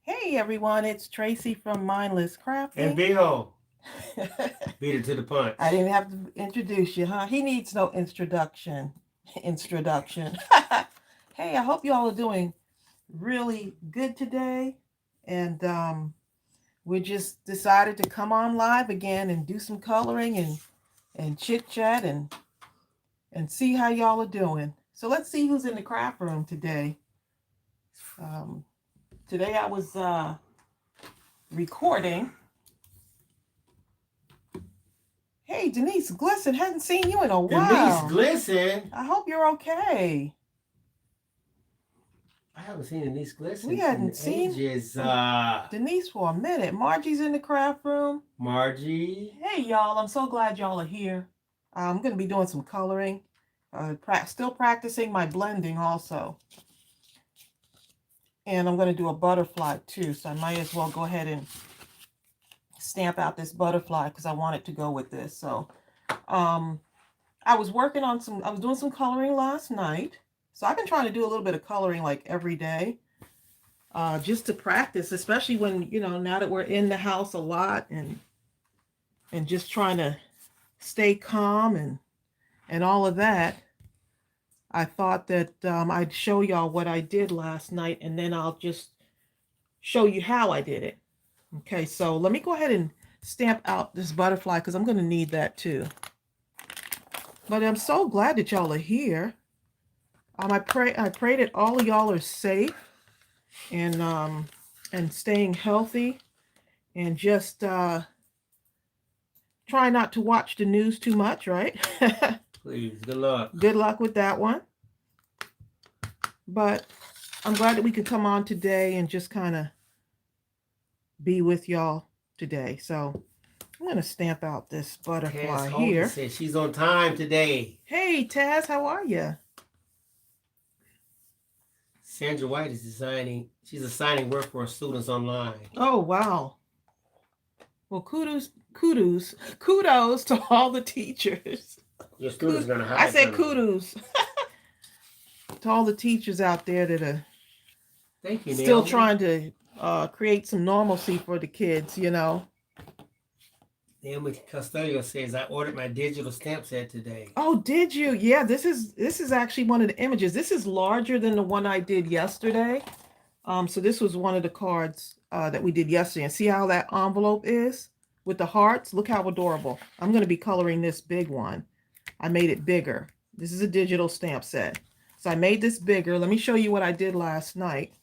Hey everyone, it's Tracy from Mindless Crafting. And Bill, beat it to the punch. I didn't have to introduce you, huh? He needs no introduction. Hey, I hope you all are doing really good today. And we just decided to come on live again and do some coloring and chit chat and see how y'all are doing. So let's see who's in the craft room today. Today I was recording. Hey, Denise Glisson, hadn't seen you in a while. Denise Glisson? I hope you're okay. I haven't seen Denise Glisson We hadn't in seen ages. Denise for a minute. Margie's in the craft room. Margie. Hey, y'all. I'm so glad y'all are here. I'm going to be doing some coloring. Still practicing my blending also. And I'm going to do a butterfly too. So I might as well go ahead and stamp out this butterfly because I want it to go with this. So I was doing some coloring last night. So I've been trying to do a little bit of coloring like every day, just to practice, especially when, now that we're in the house a lot and just trying to stay calm and all of that. I thought that I'd show y'all what I did last night, and then I'll just show you how I did it. Okay, so let me go ahead and stamp out this butterfly because I'm going to need that too. But I'm so glad that y'all are here. I pray that all of y'all are safe and staying healthy, and just try not to watch the news too much, right? Please, good luck. Good luck with that one. But I'm glad that we could come on today and just kind of be with y'all today. So I'm going to stamp out this butterfly here. Says she's on time today. Hey, Taz, how are you? Sandra White is she's assigning work for her students online. Oh, wow. Well, kudos to all the teachers. Your students are going to hide. I said kudos to all the teachers out there that are still trying to create some normalcy for the kids, Naomi Costello says, I ordered my digital stamp set today. Oh, did you? Yeah, this is actually one of the images. This is larger than the one I did yesterday. So this was one of the cards that we did yesterday. And see how that envelope is with the hearts? Look how adorable. I'm going to be coloring this big one. I made it bigger. This is a digital stamp set. So I made this bigger. Let me show you what I did last night.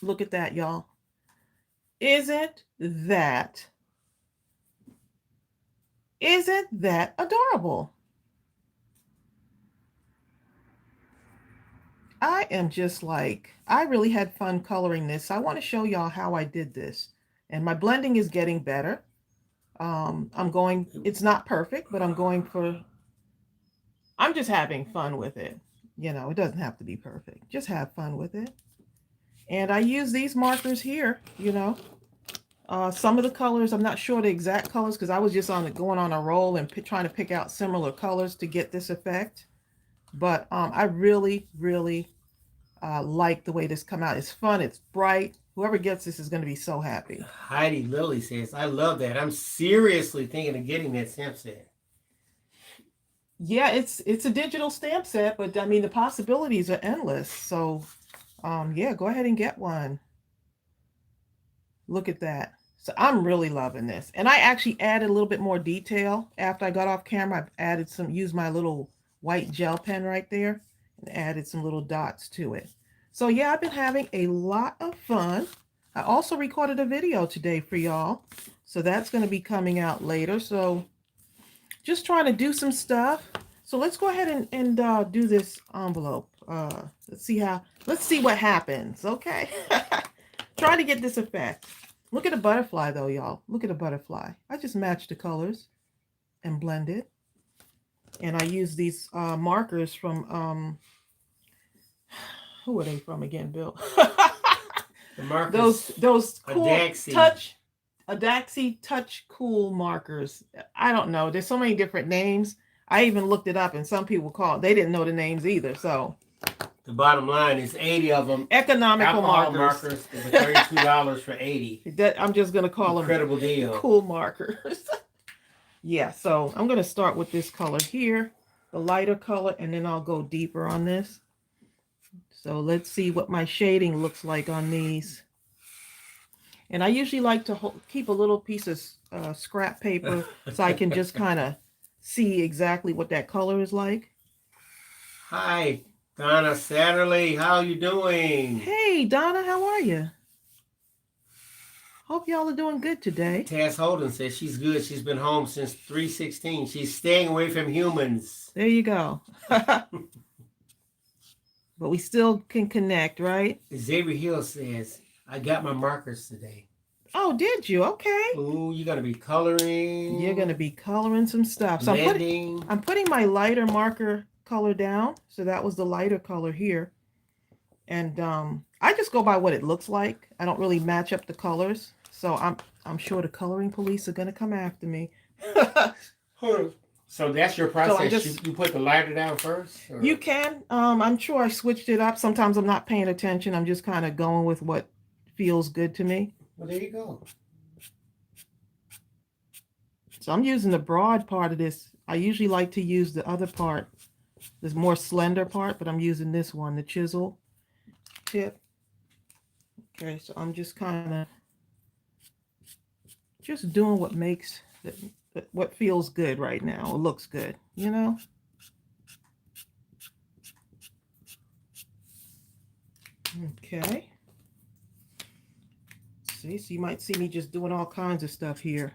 Look at that, y'all. Isn't that adorable? I am just like, I really had fun coloring this. I want to show y'all how I did this. And my blending is getting better. It's not perfect, but I'm just having fun with it. It doesn't have to be perfect. Just have fun with it. And I use these markers here, some of the colors, I'm not sure the exact colors because I was just going on a roll and trying to pick out similar colors to get this effect. But I really, really like the way this come out. It's fun. It's bright. Whoever gets this is going to be so happy. Heidi Lilly says, I love that. I'm seriously thinking of getting that stamp set. Yeah, it's a digital stamp set, but I mean, the possibilities are endless. So, yeah, go ahead and get one. Look at that. So I'm really loving this. And I actually added a little bit more detail after I got off camera. I used my little white gel pen right there and added some little dots to it. So yeah, I've been having a lot of fun. I also recorded a video today for y'all. So that's going to be coming out later. So just trying to do some stuff. So let's go ahead and do this envelope. Let's see what happens. Okay. Try to get this effect. Look at the butterfly though, y'all. Look at the butterfly. I just matched the colors and blended. And I use these markers from, who are they from again, Bill? The markers. Those cool ADAXI. ADAXI Touch Cool markers. I don't know. There's so many different names. I even looked it up and some people they didn't know the names either. So The bottom line is 80 of them. Economical Alcohol markers. markers for $32 for 80. I'm just going to call Incredible them deal. cool markers. Yeah, so I'm going to start with this color here, the lighter color, and then I'll go deeper on this. So let's see what my shading looks like on these. And I usually like to keep a little piece of scrap paper so I can just kind of see exactly what that color is like. Hi, Donna Satterley. How are you doing? Hey, Donna, how are you? Hope y'all are doing good today. Taz Holden says she's good. She's been home since 3/16. She's staying away from humans. There you go. But we still can connect, right? Xavier Hill says, I got my markers today. Oh, did you? Okay. Ooh, you're going to be coloring. You're going to be coloring some stuff. So I'm putting my lighter marker color down. So that was the lighter color here. And I just go by what it looks like. I don't really match up the colors. So I'm sure the coloring police are going to come after me. So that's your process. So you put the lighter down first? Or? You can. I'm sure I switched it up. Sometimes I'm not paying attention. I'm just kind of going with what feels good to me. Well, there you go. So I'm using the broad part of this. I usually like to use the other part, this more slender part, but I'm using this one, the chisel tip. Okay, so I'm just kind of just doing what makes what feels good right now. It looks good, you know? Okay. See, so you might see me just doing all kinds of stuff here.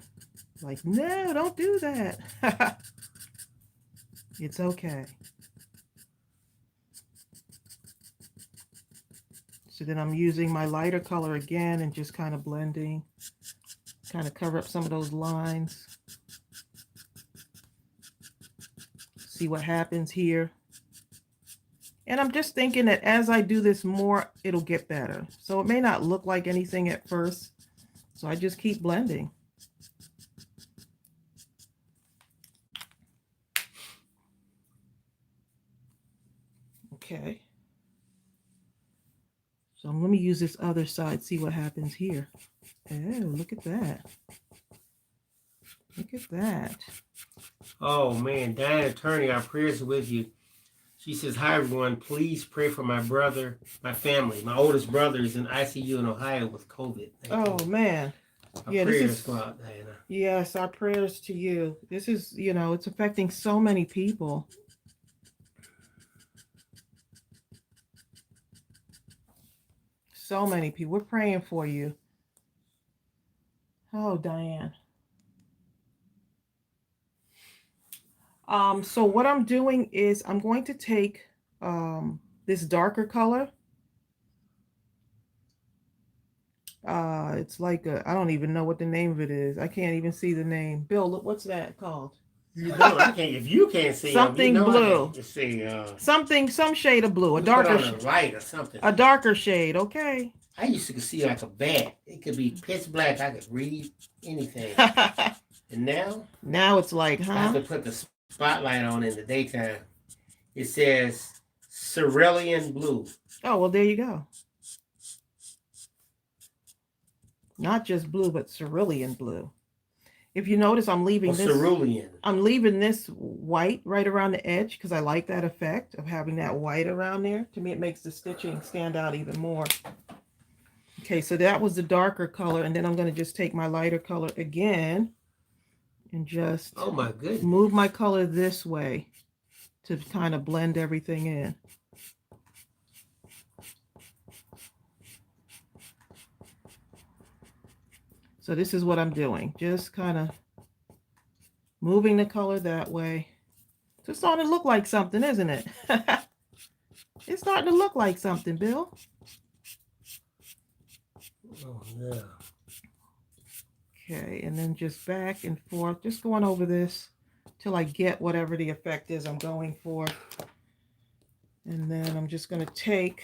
Like, no, don't do that. It's okay. So then I'm using my lighter color again and just kind of blending, kind of cover up some of those lines. See what happens here. And I'm just thinking that as I do this more, it'll get better. So it may not look like anything at first. So I just keep blending. Okay. So let me use this other side, see what happens here. Oh, look at that. Look at that. Oh, man. Diana Attorney, our prayers are with you. She says, hi, everyone. Please pray for my brother, my family. My oldest brother is in ICU in Ohio with COVID. Oh, man. Our prayers go out, Diana. Yes, our prayers to you. This is, you know, it's affecting so many people. So many people. We're praying for you. Oh, Diane. So what I'm doing is I'm going to take this darker color. It's like I don't even know what the name of it is. I can't even see the name. Bill, look, what's that called? You know, I can't. If you can't see something them, you know blue. See, some shade of blue. A darker light or something. A darker shade. Okay. I used to see like a bat. It could be pitch black. I could read anything. And now it's like, huh? I have to put the spotlight on in the daytime. It says cerulean blue. Oh, well, there you go. Not just blue, but cerulean blue. If you notice, I'm leaving this. Cerulean. I'm leaving this white right around the edge because I like that effect of having that white around there. To me, it makes the stitching stand out even more. Okay, so that was the darker color, and then I'm going to just take my lighter color again and just oh my goodness, move my color this way to kind of blend everything in. So this is what I'm doing. Just kind of moving the color that way. It's starting to look like something, isn't it? It's starting to look like something, Bill. Oh, yeah. Okay, and then just back and forth. Just going over this till I get whatever the effect is I'm going for. And then I'm just going to take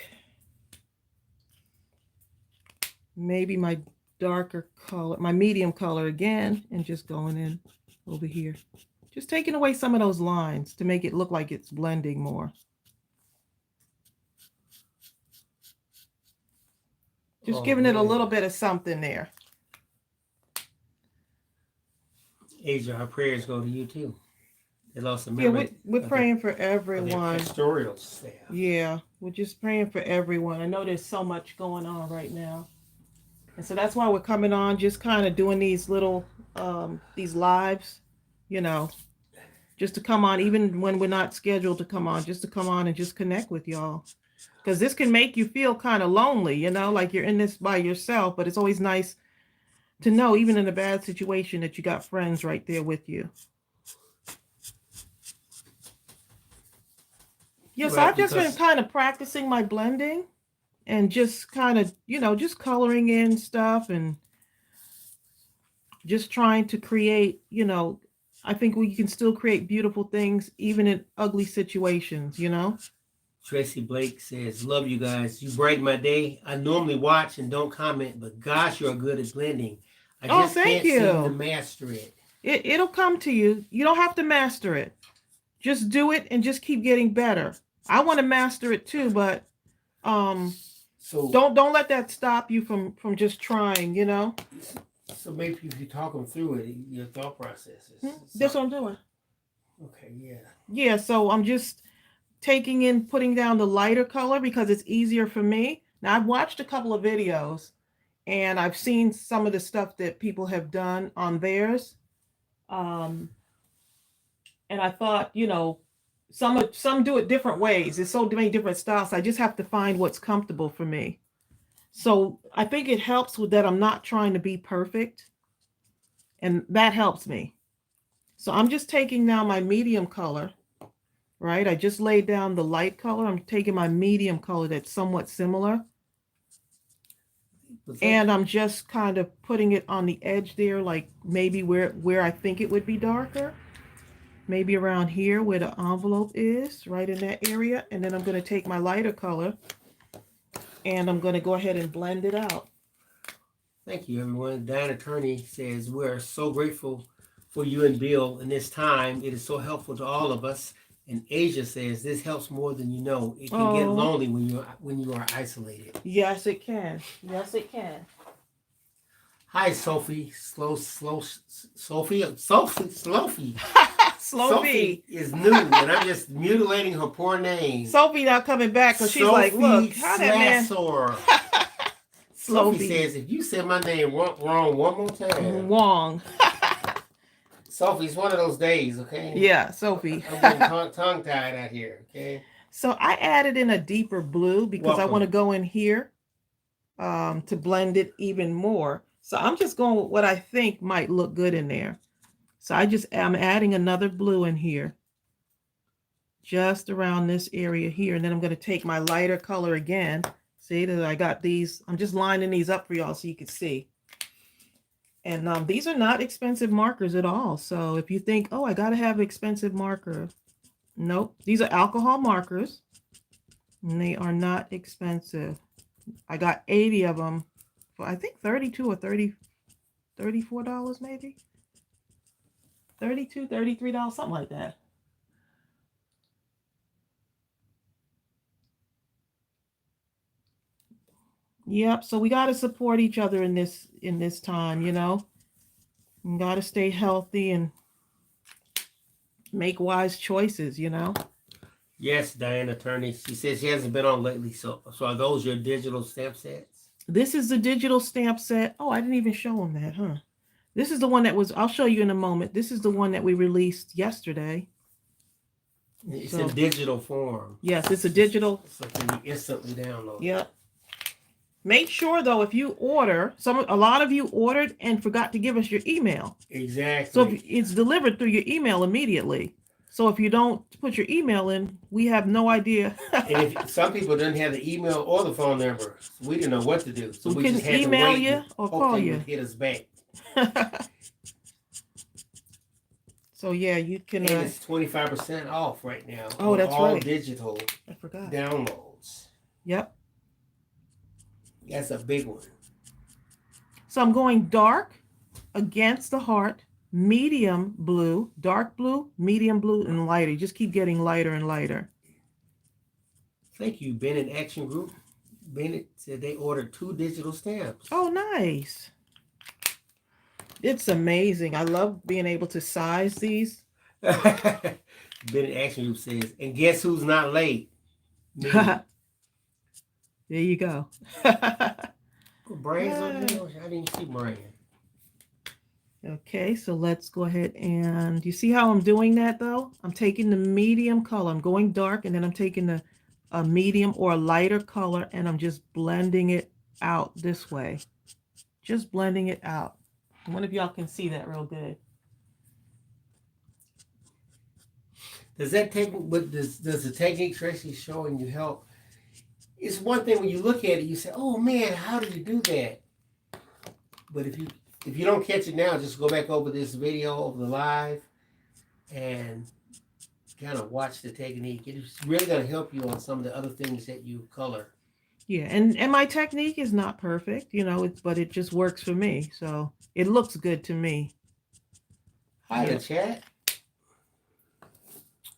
maybe my darker color, my medium color again, and just going in over here. Just taking away some of those lines to make it look like it's blending more. Just giving it a little bit of something there. Asia, our prayers go to you too. They lost a Yeah, member. we're praying for everyone. Pastoral staff. Yeah, we're just praying for everyone. I know there's so much going on right now. And so that's why we're coming on, just kind of doing these little, these lives, you know, just to come on, even when we're not scheduled to come on, just to come on and just connect with y'all. Because this can make you feel kind of lonely, you know, like you're in this by yourself, but it's always nice to know, even in a bad situation, that you got friends right there with you. Yeah, so I've just been kind of practicing my blending and just kind of, you know, just coloring in stuff and just trying to create, you know, I think we can still create beautiful things even in ugly situations, you know? Tracy Blake says, love you guys. You brighten my day. I normally watch and don't comment, but gosh, you're good at blending. I just can't seem to master it. It'll come to you. You don't have to master it. Just do it and just keep getting better. I want to master it too, but so don't let that stop you from just trying, you know? So maybe if you talk them through it, your thought processes. That's what I'm doing. Okay, yeah. Yeah, so I'm just putting down the lighter color because it's easier for me. Now, I've watched a couple of videos and I've seen some of the stuff that people have done on theirs. And I thought, you know, some do it different ways. There's so many different styles. I just have to find what's comfortable for me. So I think it helps with that I'm not trying to be perfect. And that helps me. So I'm just taking now my medium color, right? I just laid down the light color. I'm taking my medium color that's somewhat similar. And I'm just kind of putting it on the edge there, like maybe where I think it would be darker. Maybe around here where the envelope is, right in that area. And then I'm going to take my lighter color and I'm going to go ahead and blend it out. Thank you, everyone. Diane Attorney says, we're so grateful for you and Bill in this time. It is so helpful to all of us. And Asia says, this helps more than you know. It can get lonely when you are isolated. Yes, it can. Yes, it can. Hi, Sophie. Sophie. Sophie is new, and I'm just mutilating her poor name. Sophie not coming back because she's like, look, how that man. Sophie says, if you said my name wrong one more time. Wrong. Sophie, it's one of those days, okay? Yeah, Sophie. I'm getting tongue-tied out here, okay? So I added in a deeper blue because I want to go in here to blend it even more. So I'm just going with what I think might look good in there. So I'm adding another blue in here, just around this area here. And then I'm going to take my lighter color again. See that I got these. I'm just lining these up for y'all so you can see. And these are not expensive markers at all. So if you think, oh, I got to have an expensive marker. Nope. These are alcohol markers. And they are not expensive. I got 80 of them for, I think, $32 or $34 maybe. $32, $33, something like that. Yep, so we got to support each other in this time, you know. We got to stay healthy and make wise choices, you know. Yes, Diane Attorney. She says she hasn't been on lately. So are those your digital stamp sets? This is the digital stamp set. Oh, I didn't even show them that, huh? This is the one that was, I'll show you in a moment. This is the one that we released yesterday. It's in digital form. Yes, it's a digital. So it can be instantly downloaded. Yep. Make sure though, if you order, a lot of you ordered and forgot to give us your email. Exactly. So it's delivered through your email immediately. So if you don't put your email in, we have no idea. And if some people didn't have the email or the phone number, so we didn't know what to do. So we can just had email to wait you or call you. Hit us back. So yeah, you can. And it's 25% off right now. Oh, that's all right. Digital I forgot. Downloads. Yep. That's a big one. So I'm going dark against the heart, medium blue, dark blue, medium blue, and lighter. You just keep getting lighter and lighter. Thank you, Bennett Action Group. Bennett said they ordered 2 digital stamps. Oh, nice. It's amazing. I love being able to size these. Bennett Action Group says, and guess who's not late? Me. There you go. Brian's over there? I didn't see Brian. Okay, so let's go ahead and you see how I'm doing that though? I'm taking the medium color. I'm going dark and then I'm taking a medium or a lighter color and I'm just blending it out this way. Just blending it out. I wonder if y'all can see that real good. Does that take? What does the technique Tracy's showing you help? It's one thing when you look at it, you say, "Oh man, how did you do that?" But if you don't catch it now, just go back over this video over the live and kind of watch the technique. It's really going to help you on some of the other things that you color. Yeah, and my technique is not perfect, you know, but it just works for me. So it looks good to me. Hi, the chat.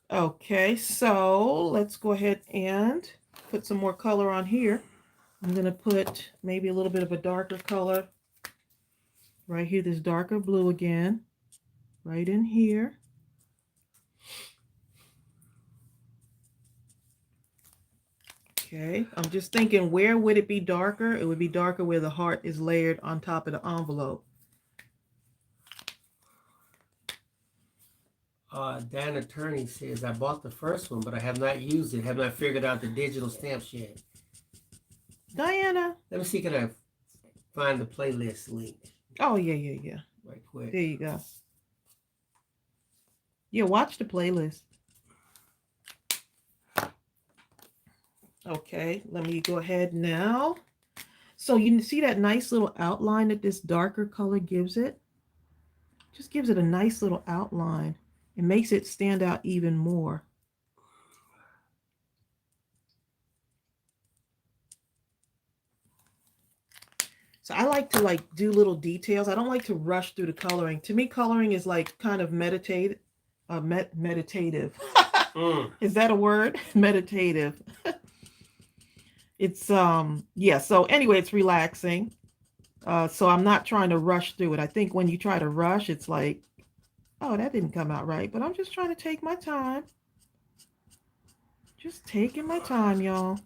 Okay, so let's go ahead and put some more color on here. I'm going to put maybe a little bit of a darker color right here, this darker blue again, right in here. Okay, I'm just thinking, where would it be darker? It would be darker where the heart is layered on top of the envelope. Dan Attorney says, I bought the first one, but I have not used it. Have not figured out the digital stamps yet. Diana. Let me see, can I find the playlist link? Oh, yeah. Right quick. There you go. Yeah, watch the playlist. Okay, let me go ahead now. So you see that nice little outline that this darker color gives it? Just gives it a nice little outline. It makes it stand out even more. So I like to do little details. I don't like to rush through the coloring. To me, coloring is like kind of meditative. Is that a word? Meditative. It's yeah, so anyway, it's relaxing. So I'm not trying to rush through it. I think when you try to rush, it's like, oh, that didn't come out right. But I'm just trying to take my time. Just taking my time, y'all.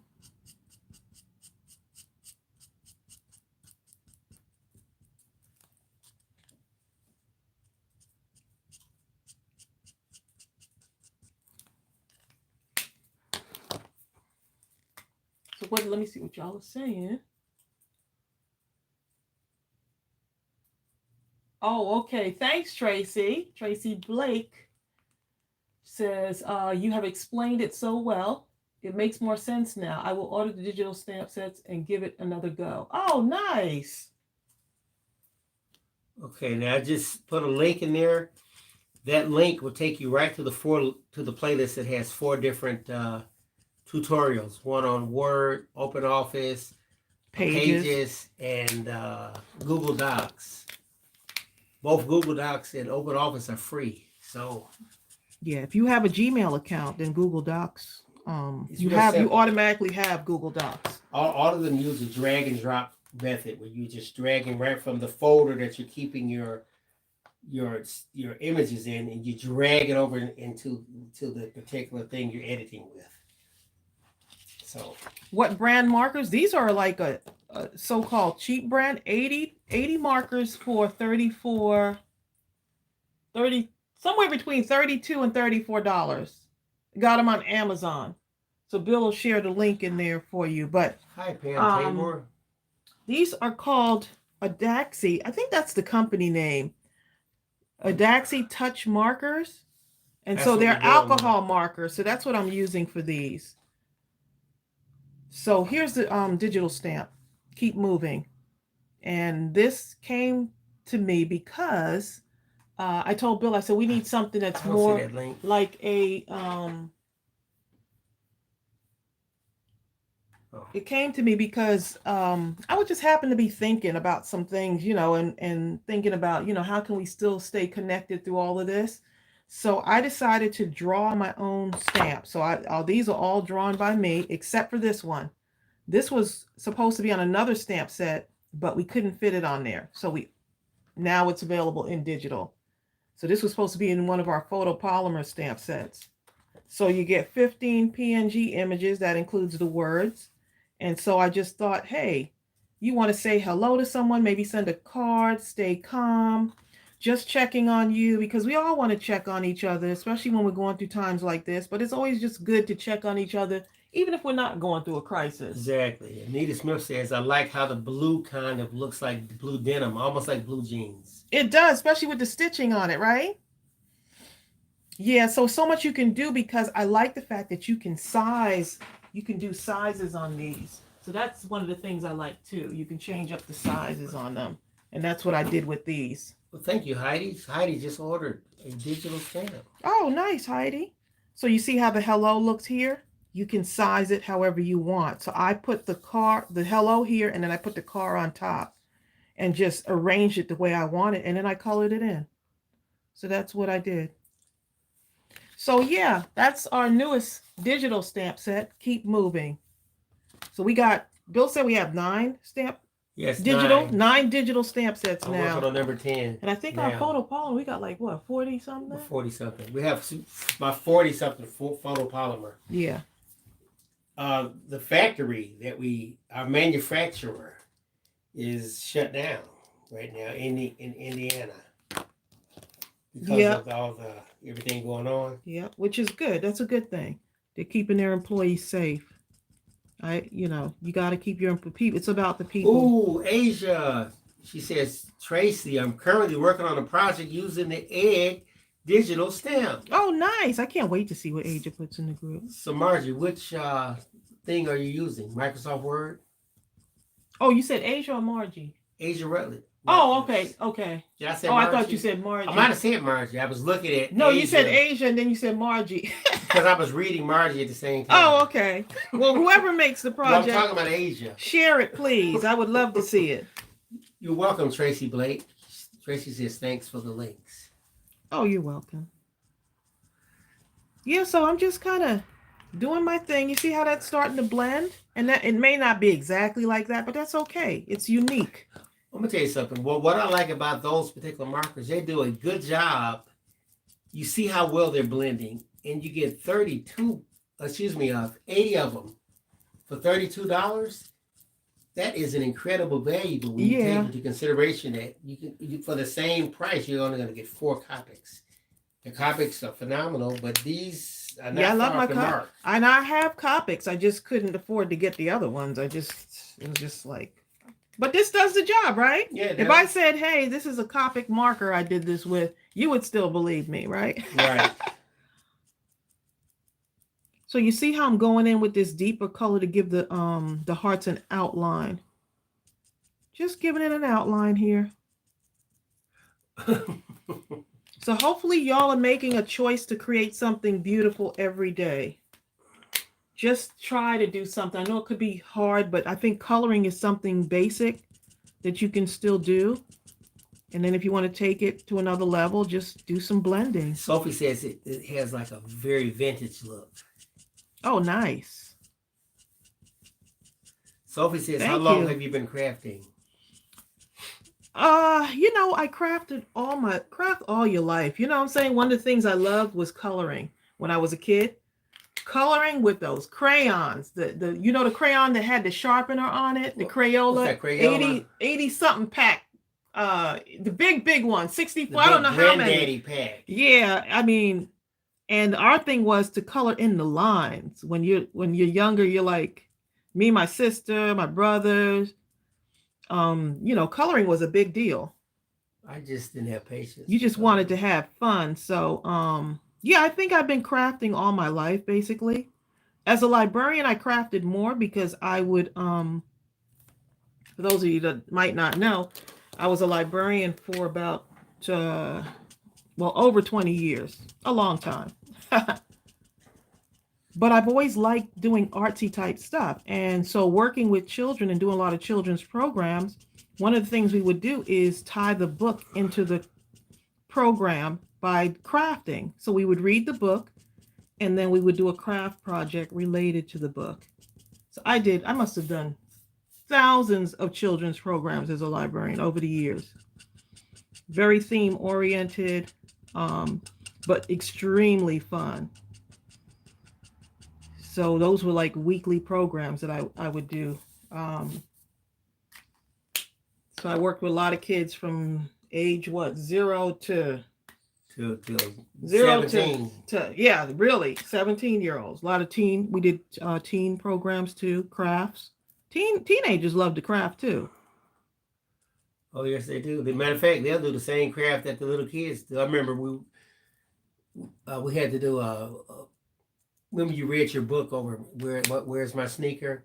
So let me see what y'all are saying. Oh, okay. Thanks, Tracy. Tracy Blake says, you have explained it so well. It makes more sense now. I will order the digital stamp sets and give it another go. Oh, nice. Okay, now I just put a link in there. That link will take you right to the playlist that has 4 different tutorials. One on Word, OpenOffice, Pages, and Google Docs. Both Google Docs and OpenOffice are free. So yeah, if you have a Gmail account, then Google Docs, you automatically have Google Docs. All of them use a drag and drop method where you just dragging right from the folder that you're keeping your images in, and you drag it over into the particular thing you're editing with. So what brand markers? These are like a so-called cheap brand. 80 markers for 30, somewhere between $32 and $34. Got them on Amazon. So Bill will share the link in there for you. But hi, Pam Taylor. These are called ADAXI. I think that's the company name. ADAXI touch markers. And so they're alcohol markers. So that's what I'm using for these. So here's the digital stamp. Keep moving. And this came to me because I told Bill, I said, we need something that's more like a it came to me because I would just happen to be thinking about some things, you know, and thinking about, you know, how can we still stay connected through all of this? So I decided to draw my own stamp. So these are all drawn by me, except for this one. This was supposed to be on another stamp set, but we couldn't fit it on there. So now it's available in digital. So this was supposed to be in one of our photopolymer stamp sets. So you get 15 PNG images. That includes the words. And so I just thought, hey, you want to say hello to someone, maybe send a card, stay calm, just checking on you, because we all want to check on each other, especially when we're going through times like this. But it's always just good to check on each other, even if we're not going through a crisis. Exactly. Anita Smith says, I like how the blue kind of looks like blue denim, almost like blue jeans. It does, especially with the stitching on it, right? Yeah, so much you can do, because I like the fact that you can do sizes on these. So that's one of the things I like too. You can change up the sizes on them. And that's what I did with these. Well, thank you, Heidi. Heidi just ordered a digital stamp. Oh, nice, Heidi. So you see how the hello looks here? You can size it however you want. So I put the hello here, and then I put the car on top and just arranged it the way I want it. And then I colored it in. So that's what I did. So yeah, that's our newest digital stamp set. Keep moving. So Bill said we have 9 stamp. Yes, digital, 9 digital stamp sets I'm now. working on number 10. And I think our photopolymer, we got like what, 40 something? 40 something. We have about 40 something photopolymer. Yeah. The factory that our manufacturer is shut down right now in Indiana because of all everything going on. Yeah, which is good. That's a good thing. They're keeping their employees safe. You got to keep your people. It's about the people. Ooh, Asia. She says, Tracy, I'm currently working on a project using the egg digital stamp. Oh, nice. I can't wait to see what Asia puts in the group. So, Margie, which thing are you using? Microsoft Word? Oh, you said Asia or Margie? Asia Rutledge. Oh, okay. Did I say Margie? I thought you said Margie. I might have said Margie. I was looking at No, Asia. you said Asia and then you said Margie. Because I was reading Margie at the same time. Oh, okay. Well, whoever makes the project. I'm talking about Asia. Share it, please. I would love to see it. You're welcome, Tracy Blake. Tracy says thanks for the links. Oh, you're welcome. Yeah, so I'm just kind of doing my thing. You see how that's starting to blend? And that it may not be exactly like that, but that's okay. It's unique. Let me tell you something. Well, what I like about those particular markers, they do a good job. You see how well they're blending, and you get 80 of them for $32. That is an incredible value, but when you take into consideration that you for the same price, you're only going to get 4 Copics. The Copics are phenomenal, but these are not I love my mark. And I have Copics. I just couldn't afford to get the other ones. It was just like, but this does the job, right? Yeah. If I said, hey, this is a Copic marker I did this with, you would still believe me, right? Right. So you see how I'm going in with this deeper color to give the hearts an outline. Just giving it an outline here. So hopefully y'all are making a choice to create something beautiful every day. Just try to do something. I know it could be hard, but I think coloring is something basic that you can still do. And then if you want to take it to another level, just do some blending. Sophie says it has like a very vintage look. Oh, nice. Sophie says, how long have you been crafting? I crafted all your life. You know what I'm saying? One of the things I loved was coloring when I was a kid. Coloring with those crayons. The crayon that had the sharpener on it, the Crayola, Crayola? 80 something pack. The big one, 64. I don't know how many. Pack. Yeah, I mean, and our thing was to color in the lines. When you're younger, you're like me, my sister, my brothers. Coloring was a big deal. I just didn't have patience. You just wanted to have fun. So, I think I've been crafting all my life, basically. As a librarian, I crafted more because I would, for those of you that might not know, I was a librarian for about, over 20 years, a long time. But I've always liked doing artsy type stuff. And so working with children and doing a lot of children's programs, one of the things we would do is tie the book into the program by crafting. So we would read the book and then we would do a craft project related to the book. So I must have done thousands of children's programs as a librarian over the years. Very theme oriented, but extremely fun. So those were like weekly programs that I would do. So I worked with a lot of kids from age zero to to 17. to yeah, really 17-year-olds. A lot of teen. We did teen programs too, crafts. Teenagers love to craft too. Oh yes, they do. As a matter of fact, they'll do the same craft that the little kids do. I remember we had to do remember you read your book over where's my sneaker,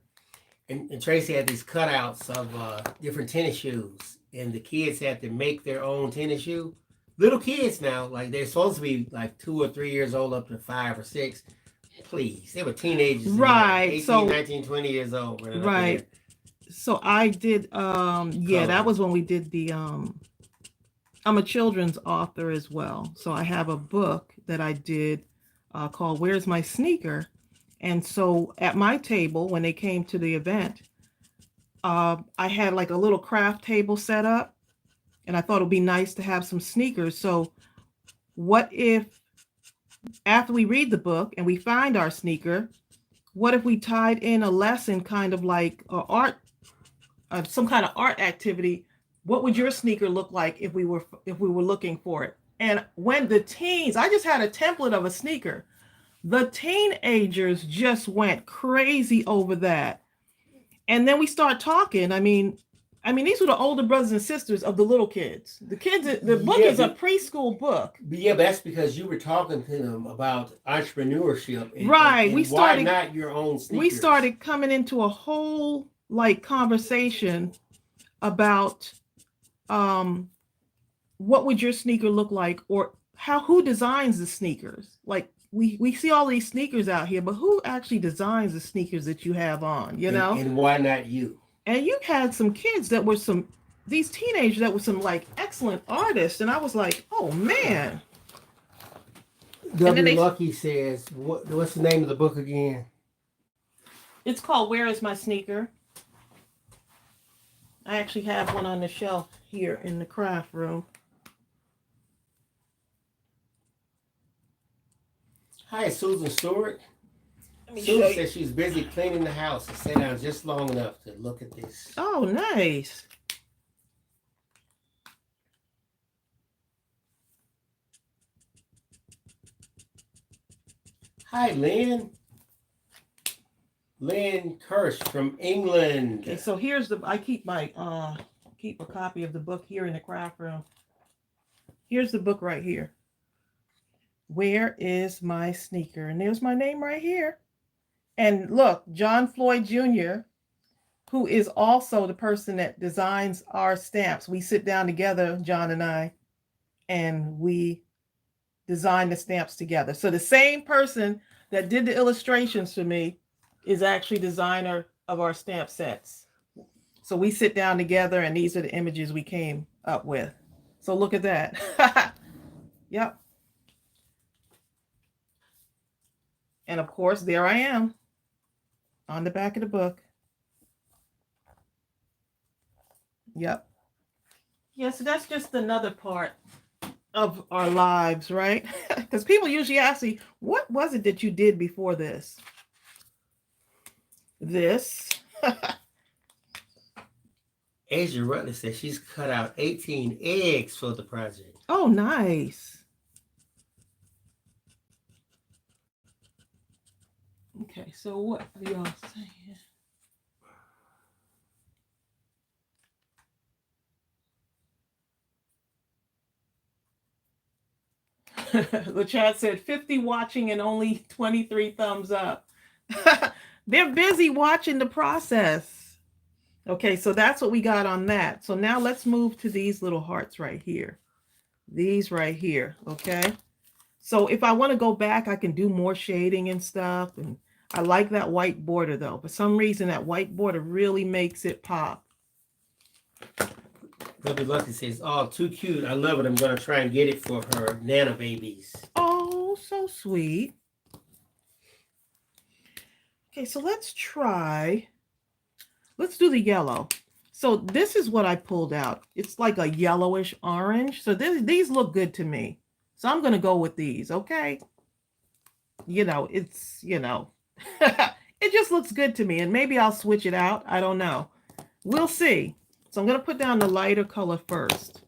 and Tracey had these cutouts of different tennis shoes, and the kids had to make their own tennis shoe. Little kids now, like they're supposed to be like 2 or 3 years old up to 5 or 6. Please, they were teenagers, right? 18, so 19, 20 years old, right. So I did that was when we did the I'm a children's author as well. So I have a book that I did called Where's My Sneaker? And so at my table, when they came to the event, I had like a little craft table set up, and I thought it would be nice to have some sneakers. So what if after we read the book and we find our sneaker, what if we tied in a lesson, kind of like art, some kind of art activity? What would your sneaker look like if we were looking for it? And when the teens, I just had a template of a sneaker. The teenagers just went crazy over that. And then we start talking. I mean, these were the older brothers and sisters of the little kids. The kids, the book is a preschool book. Yeah, but that's because you were talking to them about entrepreneurship. Right. And why not your own sneakers? We started coming into a whole conversation about what would your sneaker look like, or who designs the sneakers? Like we see all these sneakers out here, but who actually designs the sneakers that you have on, know? And why not you? And you had some kids that were these teenagers that were some like excellent artists. And I was like, oh man. W. Lucky says, what's the name of the book again? It's called Where Is My Sneaker? I actually have one on the shelf here in the craft room. Hi, Susan Stewart. Susan says she's busy cleaning the house and sat down just long enough to look at this. Oh, nice. Hi, Lynn. Lynn Kirsch from England. Okay, so here's I keep a copy of the book here in the craft room. Here's the book right here. Where Is My Sneaker? And there's my name right here. And look, John Floyd Jr., who is also the person that designs our stamps. We sit down together, John and I, and we design the stamps together. So the same person that did the illustrations for me is actually designer of our stamp sets. So we sit down together, and these are the images we came up with. So look at that. Yep. And of course, there I am on the back of the book. Yep. Yeah, so that's just another part of our lives, right? Because people usually ask me, what was it that you did before this? This. Asia Rutledge says she's cut out 18 eggs for the project. Oh, nice. Okay, so what are y'all saying? The chat said 50 watching and only 23 thumbs up. They're busy watching the process. Okay, so that's what we got on that. So now let's move to these little hearts right here. These right here, okay? So if I want to go back, I can do more shading and stuff. And I like that white border though. For some reason, that white border really makes it pop. W. Lucky says, oh, too cute. I love it. I'm going to try and get it for her Nana babies. Oh, so sweet. Okay, Okay, so let's do the yellow. So this is what I pulled out. It's like a yellowish orange. So these look good to me. So I'm going to go with these, okay? It's, it just looks good to me. And maybe I'll switch it out. I don't know. We'll see. So I'm going to put down the lighter color first.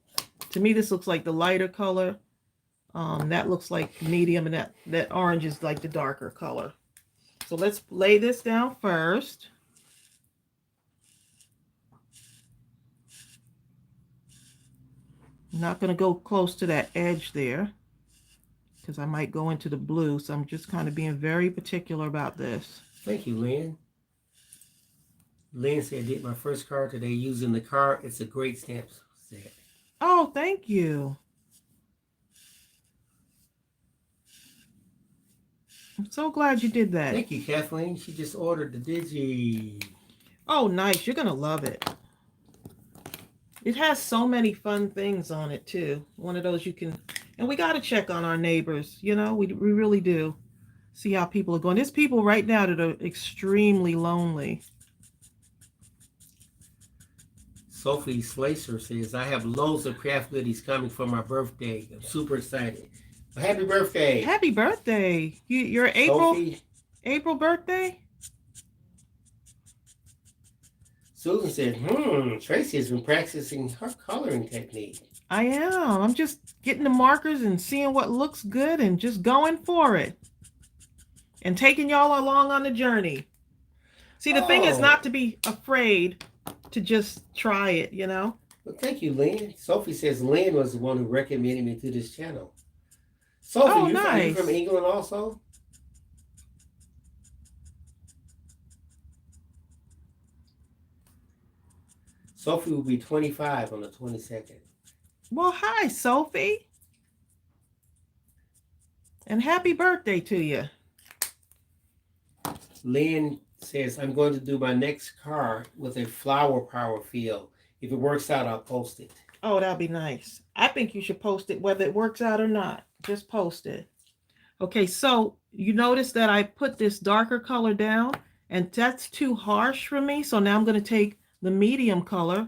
To me, this looks like the lighter color. That looks like medium, and that orange is like the darker color. So let's lay this down first. I'm not going to go close to that edge there because I might go into the blue. So I'm just kind of being very particular about this. Thank you, Lynn. Lynn said, I did my first card today using the card. It's a great stamp set. Oh, thank you. I'm so glad you did that. Thank you, Kathleen. She just ordered the Digi. Oh, nice. You're going to love it. It has so many fun things on it, too. One of those you can... And we got to check on our neighbors. We really do. See how people are going. There's people right now that are extremely lonely. Sophie Slacer says, I have loads of craft goodies coming for my birthday. I'm super excited. Well, happy birthday. Happy birthday. Your April birthday? Susan said, Tracey has been practicing her coloring technique. I am. I'm just getting the markers and seeing what looks good and just going for it. And taking y'all along on the journey. See, the thing is not to be afraid to just try it, Well, thank you, Lynn. Sophie says Lynn was the one who recommended me to this channel. Sophie, nice. You from England also? Sophie will be 25 on the 22nd. Well, hi, Sophie. And happy birthday to you. Lynn says, I'm going to do my next card with a flower power feel. If it works out, I'll post it. Oh, that'll be nice. I think you should post it whether it works out or not. Just post it. Okay, so you notice that I put this darker color down, and that's too harsh for me. So now I'm going to take the medium color,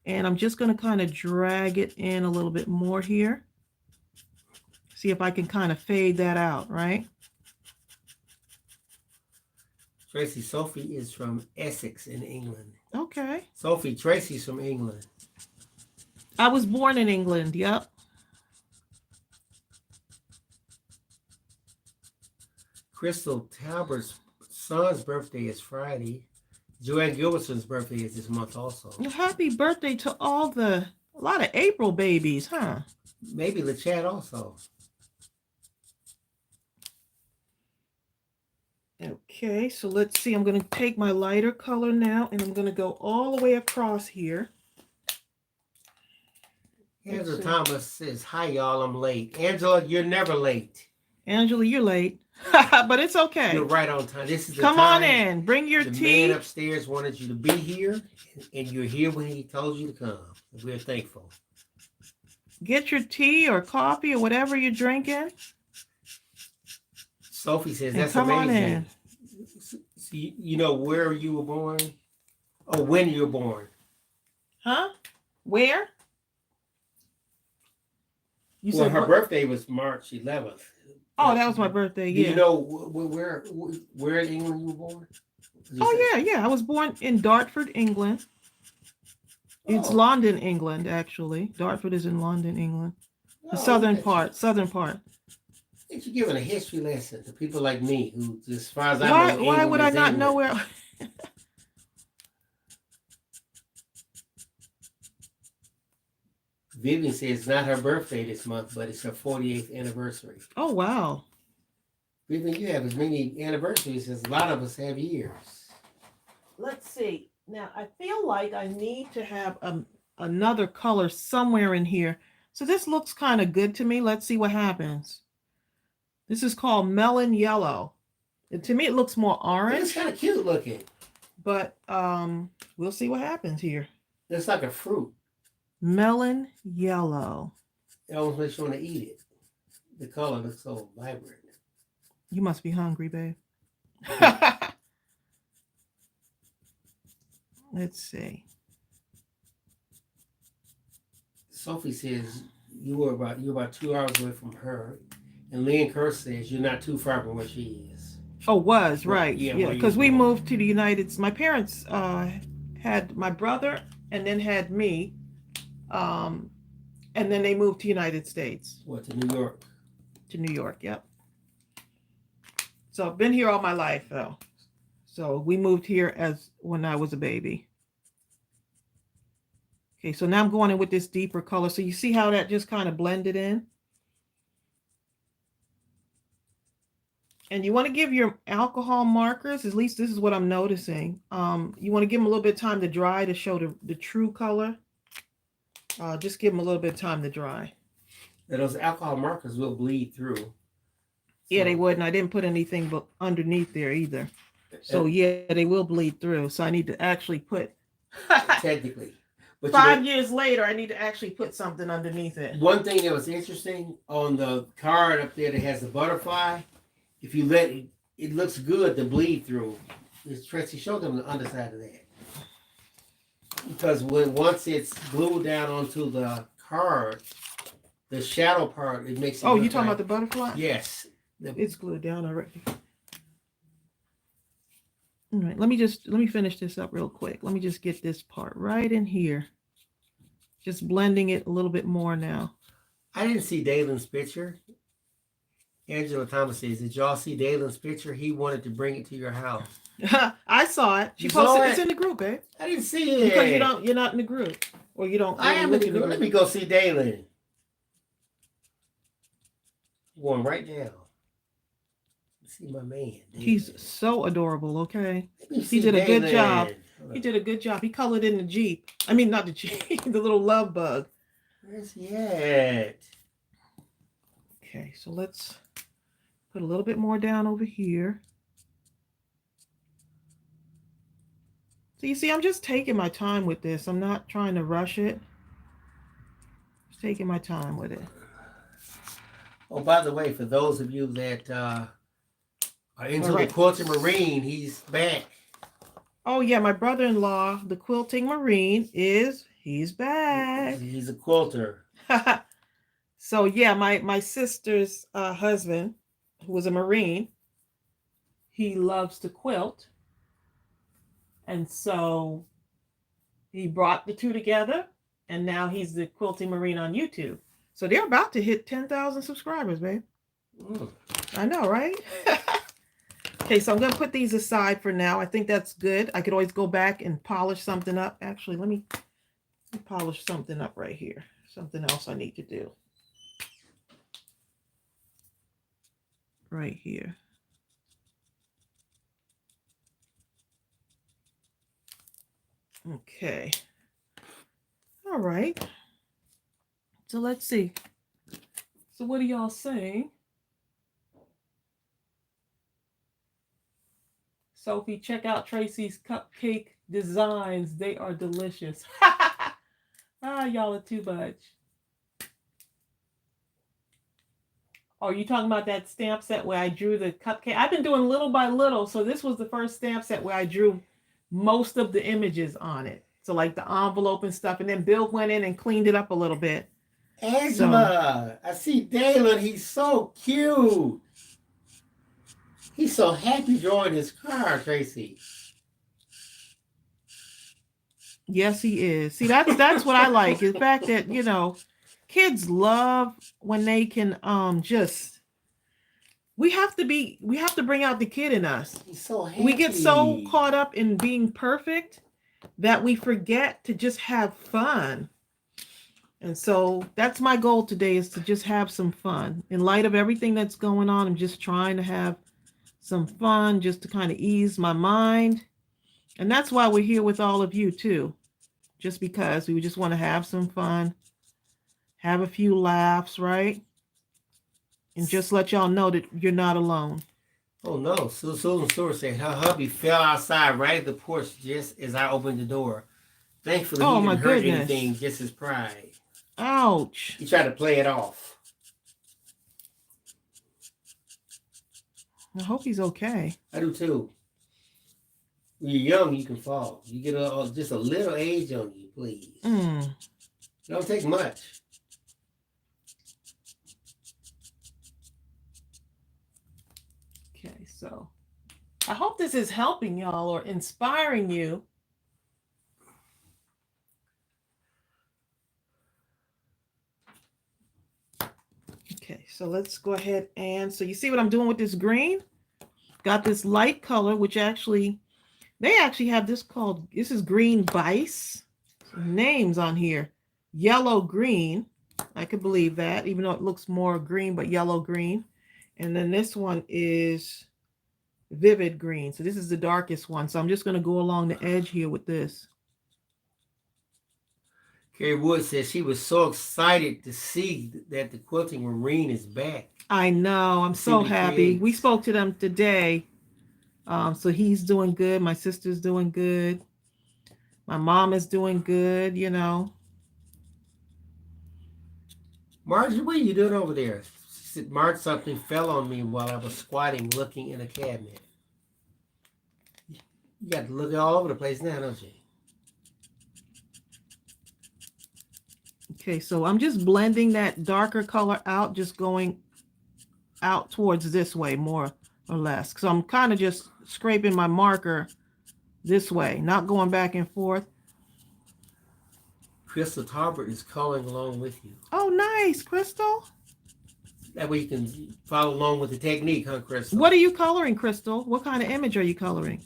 and I'm just going to kind of drag it in a little bit more here. See if I can kind of fade that out, right? Tracy, Sophie is from Essex in England. Okay. Sophie, Tracy's from England. I was born in England, yep. Crystal Talbert's son's birthday is Friday. Joanne Gilbertson's birthday is this month also. Happy birthday to a lot of April babies, huh? Maybe LeChat also. Okay, so let's see. I'm going to take my lighter color now, and I'm going to go all the way across here. Angela Thomas says, hi, y'all, I'm late. Angela, you're never late. Angela, you're late. But it's okay. You're right on time. This is the Come time. on in. Bring your tea. The man upstairs wanted you to be here, and you're here when he told you to come. We're thankful. Get your tea or coffee or whatever you're drinking. Sophie says, and that's come amazing. On in. So you know where you were born? Oh, when you were born. Huh? Where? You said her birthday was March 11th. Oh, that was my birthday, yeah. Do you know where in England you were born? Oh, yeah. I was born in Dartford, England. It's London, England, actually. Dartford is in London, England. The southern part. You're giving a history lesson to people like me, who, as far as I know, why would I not know where? Vivian says it's not her birthday this month, but it's her 48th anniversary. Oh, wow. Vivian, you have as many anniversaries as a lot of us have years. Let's see. Now, I feel like I need to have another color somewhere in here. So this looks kind of good to me. Let's see what happens. This is called melon yellow. And to me, it looks more orange. It's kind of cute looking. But we'll see what happens here. It's like a fruit. Melon yellow. It almost makes you want to eat it. The color looks so vibrant. You must be hungry, babe. Let's see. Sophie says you're about 2 hours away from her, and Lynn Kerr says you're not too far from where she is. Oh, was Well, right. yeah, Yeah, where you because we were. moved to the United States. My parents had my brother and then had me. Um, and then they moved to United States. What, to New York? To New York, yep. So I've been here all my life though. So we moved here as when I was a baby. Okay, so now I'm going in with this deeper color. So you see how that just kind of blended in? And you want to give your alcohol markers, at least this is what I'm noticing. You want to give them a little bit of time to dry to show the true color. Just give them a little bit of time to dry. Now, those alcohol markers will bleed through. So. Yeah, they would, and I didn't put anything but underneath there either. So yeah, they will bleed through. So I need to actually put technically. But 5 years later, I need to actually put something underneath it. One thing that was interesting on the card up there that has the butterfly, if you let it, it looks good to bleed through. Tracey, show them the underside of that. Because once it's glued down onto the card, the shadow part, it makes it. Oh, you talking about the butterfly? Yes. It's glued down already. All right, let me finish this up real quick. Let me just get this part right in here. Just blending it a little bit more now. I didn't see Dalen's picture. Angela Thomas says, did y'all see Dalen's picture? He wanted to bring it to your house. I saw it. She You posted saw it's it? in the group, babe. I didn't see it. Because you're not in the group. Or you don't I am in the group. Let me go see Dalen. Going right now. See my man. Dalen. He's so adorable, okay? He did a good job. He did a good job. He colored in the Jeep. I mean, not the Jeep, the little love bug. Where's he at? Okay, so let's put a little bit more down over here. So you see, I'm just taking my time with this. I'm not trying to rush it. Just taking my time with it. Oh, by the way, for those of you that are into the quilting marine, he's back. Oh yeah, my brother-in-law, the quilting marine, he's back. He's a quilter. So yeah, my sister's husband, who was a marine, he loves to quilt, and so he brought the two together, and now he's the quilting marine on YouTube. So they're about to hit 10,000 subscribers, babe. I know, right? Okay, so I'm going to put these aside for now. I think that's good. I could always go back and polish something up. Actually, let me polish something up right here. Something else I need to do. Right here. Okay. All right. So let's see. So what are y'all saying? Sophie, check out Tracey's cupcake designs. They are delicious. Y'all are too much. Oh, you talking about that stamp set where I drew the cupcake? I've been doing little by little. So this was the first stamp set where I drew most of the images on it. So like the envelope and stuff. And then Bill went in and cleaned it up a little bit. Angela, I see Dalen. He's so cute. He's so happy drawing his car, Tracey. Yes, he is. See, that's what I like. The fact that, you know, kids love when they can just we have to bring out the kid in us. He's so happy. We get so caught up in being perfect that we forget to just have fun. And so that's my goal today, is to just have some fun. In light of everything that's going on, I'm just trying to have some fun, just to kind of ease my mind. And that's why we're here with all of you too. Just because we just want to have some fun, have a few laughs, right? And just let y'all know that you're not alone. Oh no, Susan Stewart said her hubby fell outside right at the porch just as I opened the door. Thankfully, he didn't hurt anything, just his pride. Ouch. He tried to play it off. I hope he's okay. I do too. When you're young, you can fall. You get just a little age on you, please. It don't take much. Okay, so I hope this is helping y'all or inspiring you. Okay, so let's go ahead and, so you see what I'm doing with this green? Got this light color, which actually, they actually have this called, this is green bice. Names on here. Yellow green. I could believe that, even though it looks more green, but yellow green. And then this one is vivid green. So this is the darkest one. So I'm just going to go along the edge here with this. Carrie Wood says she was so excited to see that the Quilting Marine is back. I know. I'm so happy. We spoke to them today. So he's doing good. My sister's doing good. My mom is doing good, you know. Margie, what are you doing over there? Marge, something fell on me while I was squatting looking in a cabinet. You got to look all over the place now, don't you? Okay, so I'm just blending that darker color out, just going out towards this way more or less. So I'm kind of just scraping my marker this way, not going back and forth. Crystal Talbert is coloring along with you. Oh, nice, Crystal. That way you can follow along with the technique, huh, Crystal? What are you coloring, Crystal? What kind of image are you coloring?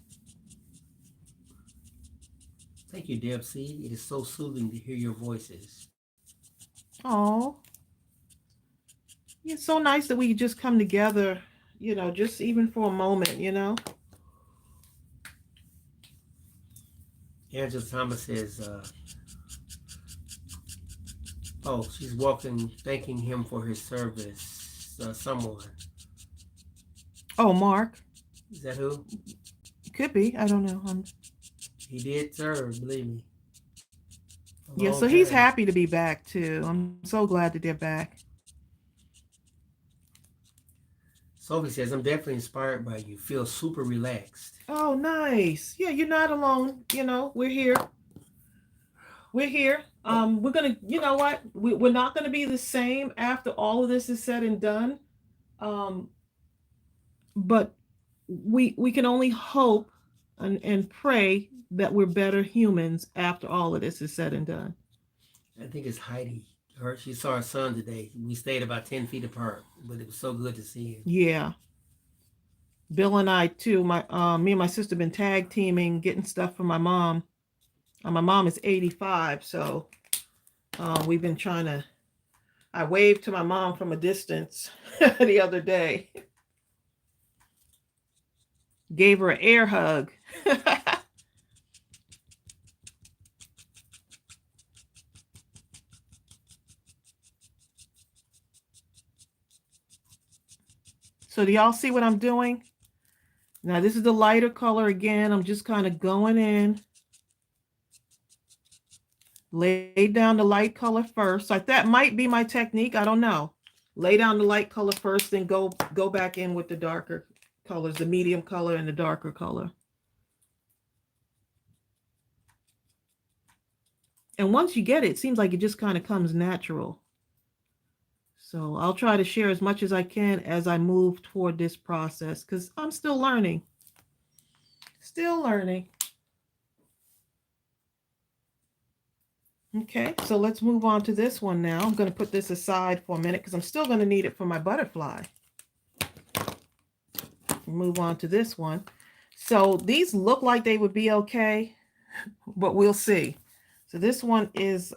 Thank you, Deb C. It is so soothing to hear your voices. Oh, it's so nice that we just come together, you know, just even for a moment, you know. Angela Thomas says, oh, she's walking, thanking him for his service. Someone. Oh, Mark. Is that who? Could be. I don't know. He did serve, believe me. Yeah, so he's happy to be back too. I'm so glad that they're back. Sophie says, I'm definitely inspired by you. Feel super relaxed. Oh, nice. Yeah, you're not alone. You know, we're here. We're here. We're gonna, you know what? We're not gonna be the same after all of this is said and done. But we can only hope and pray that we're better humans after all of this is said and done. I think it's Heidi. She saw her son today. We stayed about 10 feet apart, but it was so good to see him. Yeah. Bill and I too. Me and my sister been tag teaming, getting stuff for my mom. My mom is 85, so we've been trying to. I waved to my mom from a distance the other day. Gave her an air hug. So do y'all see what I'm doing? Now this is the lighter color again. I'm just kind of going in. Lay down the light color first. So that might be my technique. I don't know. Lay down the light color first, then go back in with the darker colors, the medium color and the darker color. And once you get it, it seems like it just kind of comes natural. So I'll try to share as much as I can as I move toward this process because I'm still learning. Still learning. Okay, so let's move on to this one now. I'm going to put this aside for a minute because I'm still going to need it for my butterfly. Move on to this one. So these look like they would be okay, but we'll see. So this one is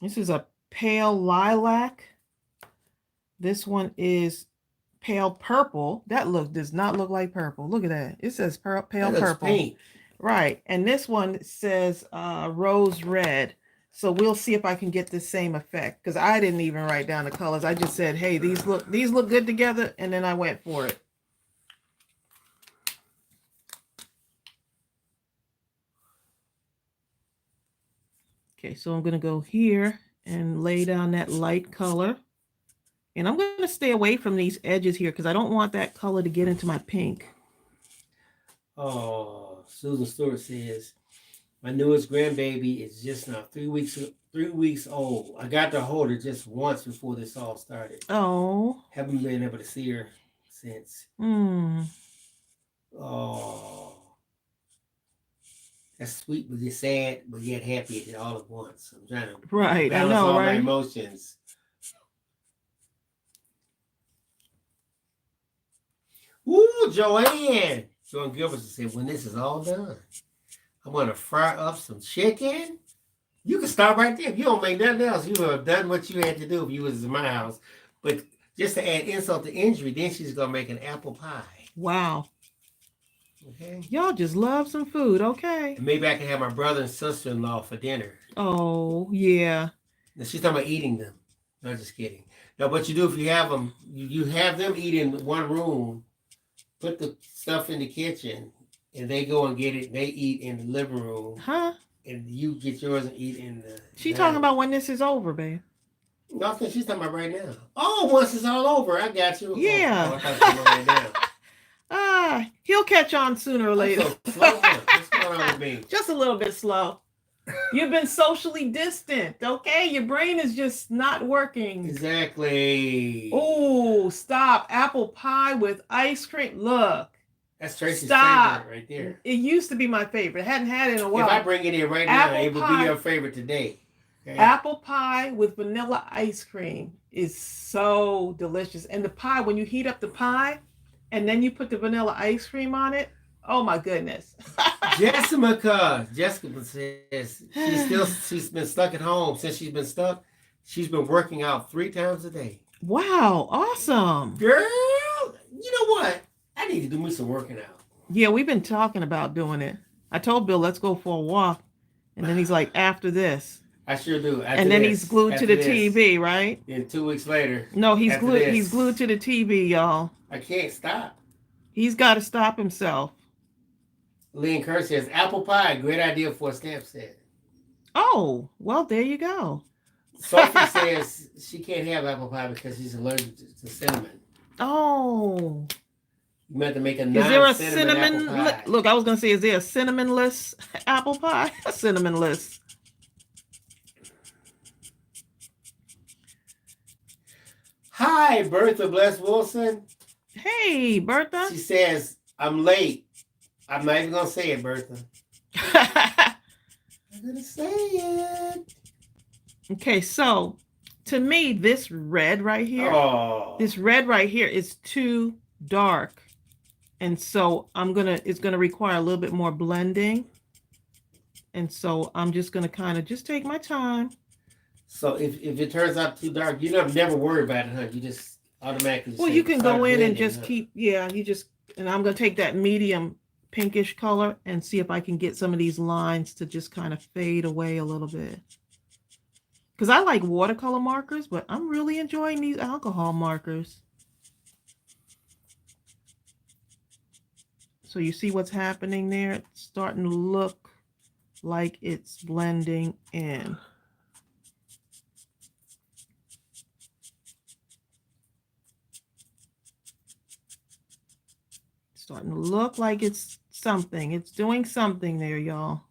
this is a pale lilac. This one is pale purple. That does not look like purple. Look at that. It says pale purple. Pink. Right. And this one says rose red. So we'll see if I can get the same effect because I didn't even write down the colors. I just said, hey, these look good together. And then I went for it. Okay, so I'm going to go here and lay down that light color. And I'm going to stay away from these edges here because I don't want that color to get into my pink. Oh, Susan Stewart says, my newest grandbaby is just now 3 weeks old. I got to hold her just once before this all started. Oh. Haven't been able to see her since. Hmm. Oh. That's sweet, but it's sad, but yet happy all at once. I'm trying to Right. I balance know, all my right? emotions. Ooh, Joanne Gilbert said, when this is all done, I'm going to fry up some chicken. You can stop right there. If you don't make nothing else, you would have done what you had to do if you was in my house. But just to add insult to injury, then she's going to make an apple pie. Wow. Okay. Y'all just love some food, okay? And maybe I can have my brother and sister-in-law for dinner. Oh, yeah. Now she's talking about eating them. No, just kidding. No, what you do if you have them, you have them eat in one room, put the stuff in the kitchen, and they go and get it. They eat in the living room. Huh? And you get yours and eat in the... She talking about when this is over, babe. No, I think she's talking about right now. Oh, once it's all over, I got you. Yeah. Oh, I thought you were right now. He'll catch on sooner or later. So slow. What's going on with me? Just a little bit slow. You've been socially distant, okay? Your brain is just not working. Exactly. Oh, stop. Apple pie with ice cream. Look. That's Tracy's Stop. favorite right there. It used to be my favorite. I hadn't had it in a while. If I bring it in right now, it would be your favorite today. Okay? Apple pie with vanilla ice cream is so delicious. And the pie, when you heat up the pie and then you put the vanilla ice cream on it, oh my goodness. Jessica says she's been stuck at home. Since she's been stuck, she's been working out 3 times a day. Wow, awesome. Girl, you know what? I need to do me some working out. Yeah, we've been talking about doing it. I told Bill, let's go for a walk. And then he's like, after this. I sure do. And then he's glued to the TV, right? Then 2 weeks later. No, he's glued to the TV, y'all. I can't stop. He's got to stop himself. Lynn Kerr says, apple pie, great idea for a stamp set. Oh, well, there you go. Sophie says she can't have apple pie because she's allergic to cinnamon. Oh. You meant to make a Is there a cinnamon apple pie. Look, I was going to say, is there a cinnamon-less apple pie? A cinnamon-less. Hi, Bertha Bless Wilson. Hey, Bertha. She says, I'm late. I'm not even going to say it, Bertha. I'm going to say it. Okay, so to me, this red right here, this red right here is too dark. And so it's gonna require a little bit more blending. And so I'm just gonna kind of just take my time. So if it turns out too dark, you never worry about it, huh? You just automatically. Well, you can go in and just keep, and I'm gonna take that medium pinkish color and see if I can get some of these lines to just kind of fade away a little bit. Because I like watercolor markers, but I'm really enjoying these alcohol markers. So you see what's happening there? It's starting to look like it's blending in. Starting to look like it's something. It's doing something there, y'all.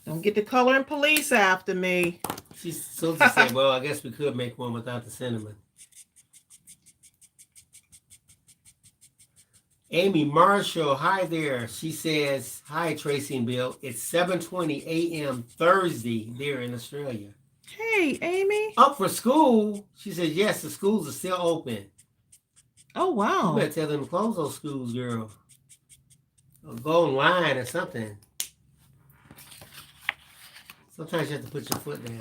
Don't get the coloring police after me. She said, well, I guess we could make one without the cinnamon. Amy Marshall, hi there. She says, hi, Tracy and Bill. It's 7:20 a.m. Thursday there in Australia. Hey, Amy. Up for school? She says, yes, the schools are still open. Oh, wow. You better tell them to close those schools, girl. Or go online or something. Sometimes you have to put your foot down.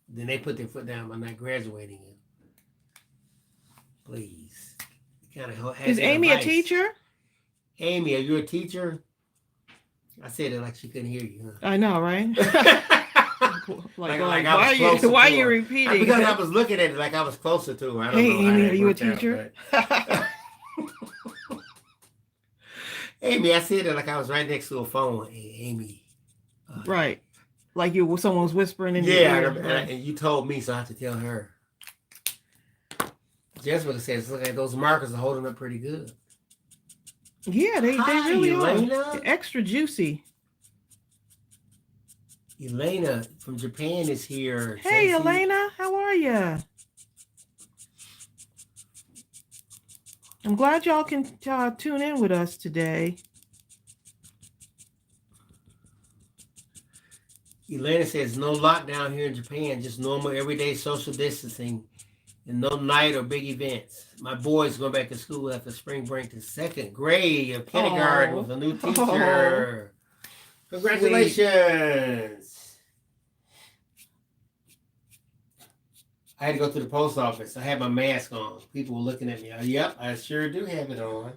Then they put their foot down by not graduating you. Please. Is Amy a teacher? Amy, are you a teacher? I said it like she couldn't hear you. Huh? I know, right? Why are you repeating? Because I was looking at it like I was closer to her. I don't know Amy, are you a teacher? Amy, I said it like I was right next to a phone. Hey, Amy. Right. Like someone was whispering in your ear. And you told me, so I have to tell her. Jessica says, look at those markers are holding up pretty good. Yeah, they Hi, really are. Elena. They're extra juicy. Elena from Japan is here. Hey, Tracey. Elena, how are you? I'm glad y'all can tune in with us today. Elena says no lockdown here in Japan, just normal everyday social distancing and no night or big events. My boy's going back to school after spring break to second grade of kindergarten Oh, with a new oh, teacher. Congratulations. I had to go to the post office. I had my mask on. People were looking at me. Yep, I sure do have it on.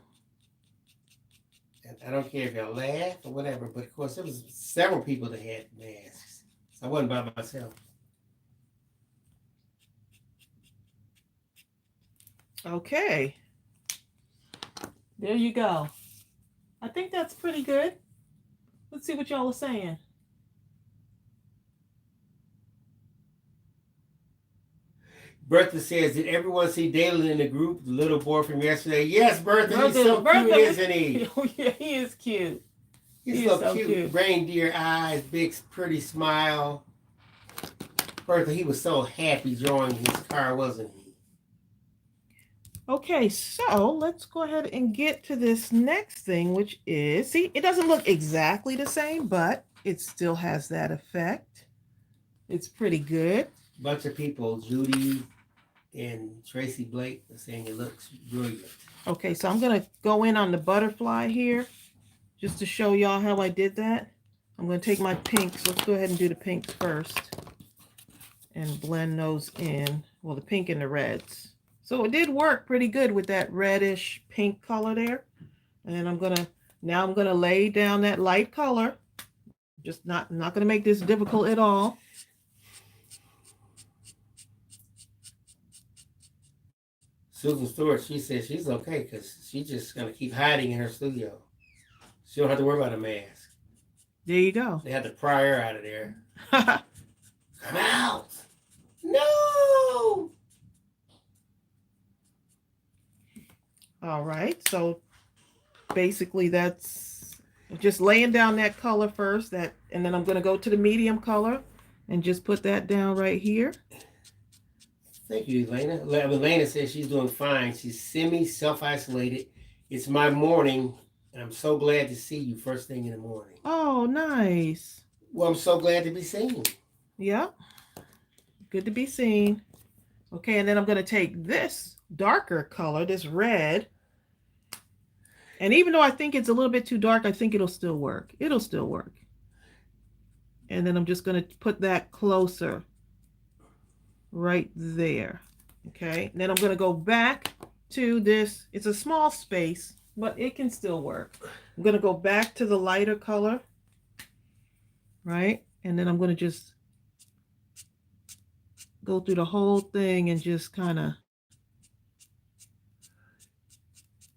And I don't care if y'all laugh or whatever, but of course there was several people that had masks. So I wasn't by myself. okay. There you go. I think that's pretty good. Let's see what y'all are saying. Bertha says, did everyone see Dalen in the group, the little boy from yesterday? Yes, Bertha, he's Bertha, so Bertha, cute, isn't he? Oh yeah, he is cute. He's He is so so cute. Reindeer eyes, big, pretty smile. Bertha, he was so happy drawing his car, wasn't he? Okay, so let's go ahead and get to this next thing, which is, see, it doesn't look exactly the same, but it still has that effect. It's pretty good. Bunch of people, Judy and Tracy Blake, are saying it looks brilliant. Okay, so I'm going to go in on the butterfly here just to show y'all how I did that. I'm going to take my pinks. Let's go ahead and do the pinks first and blend those in. Well, the pink and the reds. So it did work pretty good with that reddish pink color there. And I'm going to lay down that light color. Just not going to make this difficult at all. Susan Stewart, she says she's okay because she's just going to keep hiding in her studio. She don't have to worry about a mask. There you go. They had to pry her out of there. Come out! No! All right, so basically that's just laying down that color first, and then I'm going to go to the medium color and just put that down right here. Thank you, Elena. Elena says she's doing fine. She's self-isolated. It's my morning, and I'm so glad to see you first thing in the morning. Oh, nice. Well, I'm so glad to be seen. Yeah, good to be seen. Okay, and then I'm going to take this darker color, this red, and even though I think it's a little bit too dark, I think it'll still work. It'll still work. And then I'm just going to put that closer right there. Okay, and then I'm going to go back to this. It's a small space, but it can still work. I'm going to go back to the lighter color, right? And then I'm going to just go through the whole thing and just kind of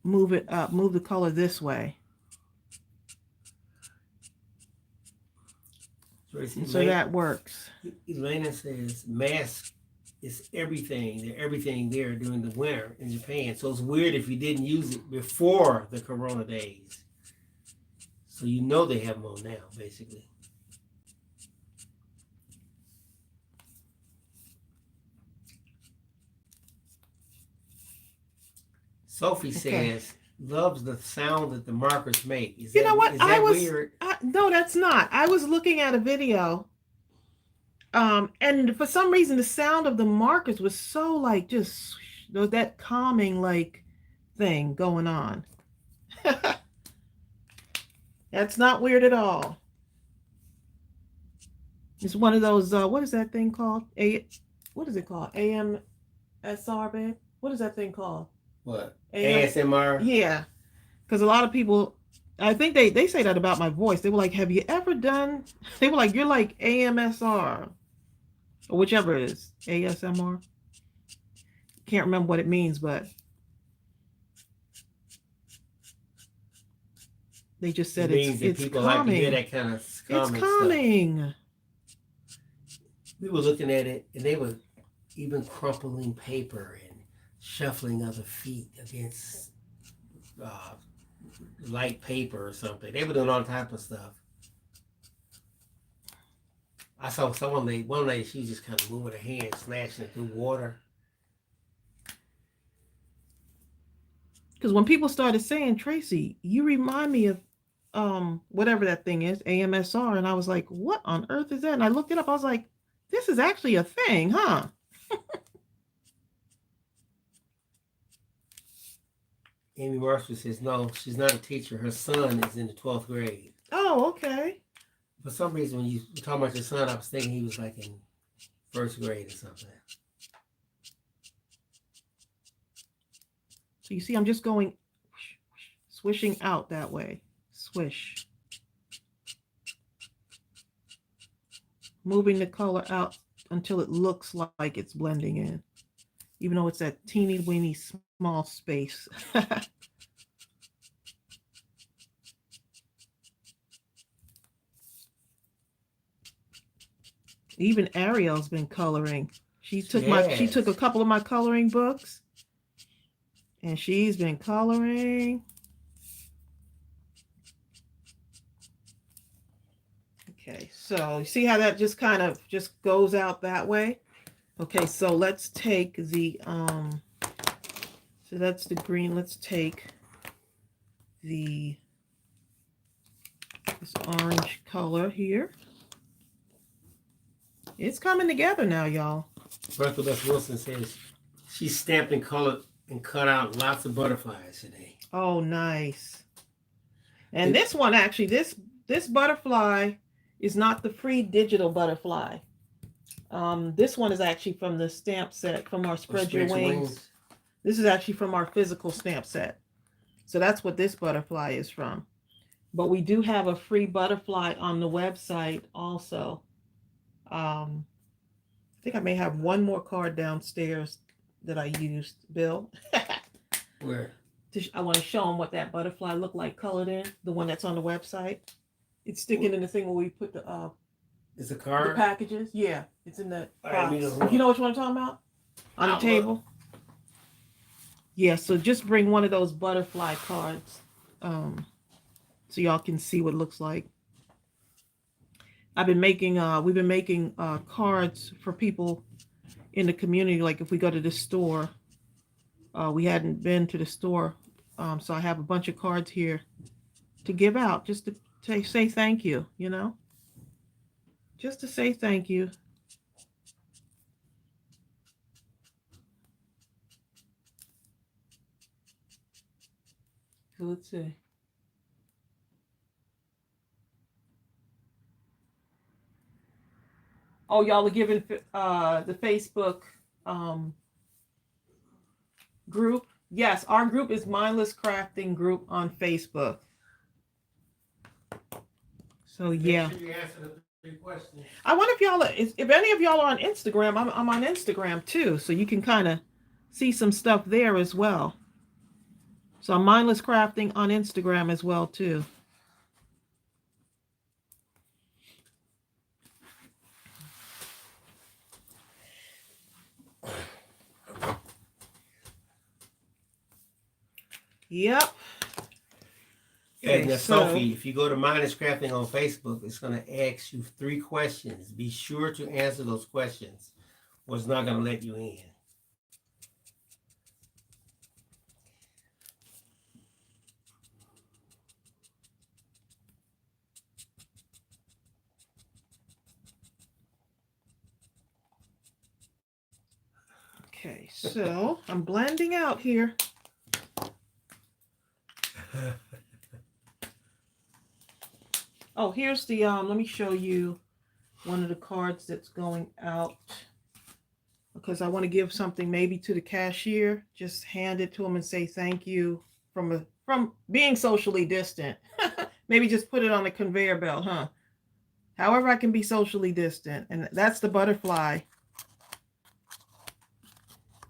move it up, move the color this way. So that works. Elena says mask is everything. They're everything there during the winter in Japan. So it's weird if you didn't use it before the Corona days. So you know they have them on now, basically. Sophie says, loves the sound that the markers make. You know what? Is that weird? No, that's not. I was looking at a video, and for some reason, the sound of the markers was so like just that calming like thing going on. That's not weird at all. It's one of those. What is that thing called? What is it called? AMSR, babe. What is that thing called? What? ASMR? Yeah. Because a lot of people, I think they say that about my voice. They were like, have you ever done, they were like, you're like AMSR, or whichever it is, ASMR. Can't remember what it means, but they just said it's people calming. Like to hear that kind of calming it's calming stuff. We were looking at it, and they were even crumpling paper and shuffling other feet against light paper or something. They were doing all type of stuff. I saw one lady, she was just kind of moving her hand, slashing it through water. Because when people started saying, Tracey, you remind me of whatever that thing is, AMSR, and I was like, what on earth is that? And I looked it up. I was like, this is actually a thing, huh? Amy Marshall says, no, she's not a teacher. Her son is in the 12th grade. Oh, okay. For some reason, when you were talking about your son, I was thinking he was like in first grade or something. So you see, I'm just going swishing out that way. Swish. Moving the color out until it looks like it's blending in, even though it's that teeny weeny small space. Even Ariel's been coloring. She took a couple of my coloring books, and she's been coloring. Okay, so you see how that just kind of just goes out that way? Okay, so let's take the so that's the green. Let's take this orange color here. It's coming together now, y'all. Bertha Beth Wilson says she stamped and colored and cut out lots of butterflies today. Oh, nice. And this one, actually, this butterfly is not the free digital butterfly. This one is actually from the stamp set from our Spread Your Wings. This is actually from our physical stamp set. So that's what this butterfly is from. But we do have a free butterfly on the website also. I think I may have one more card downstairs that I used, Bill. Where? I want to show them what that butterfly looked like colored in, the one that's on the website. It's sticking in the thing where we put the it's a card? The packages. Yeah, it's in the box. You know which one I'm talking about? On the table. Yeah, so just bring one of those butterfly cards so y'all can see what it looks like. We've been making cards for people in the community. Like if we go to the store, we hadn't been to the store. So I have a bunch of cards here to give out just to say thank you, you know, just to say thank you. So let's see. Oh, y'all are giving the Facebook group. Yes, our group is Mindless Crafting Group on Facebook. So yeah. Make sure you answer the 3 questions. I wonder if any of y'all are on Instagram. I'm on Instagram too, so you can kind of see some stuff there as well. So I'm Mindless Crafting on Instagram as well too. Yep. And Sophie, if you go to Mindless Crafting on Facebook, it's going to ask you 3 questions. Be sure to answer those questions, or it's not going to let you in. Okay, so I'm blending out here. Oh, here's the let me show you one of the cards that's going out, because I want to give something maybe to the cashier. Just hand it to them and say thank you from being socially distant. Maybe just put it on the conveyor belt, huh? However I can be socially distant. And that's the butterfly.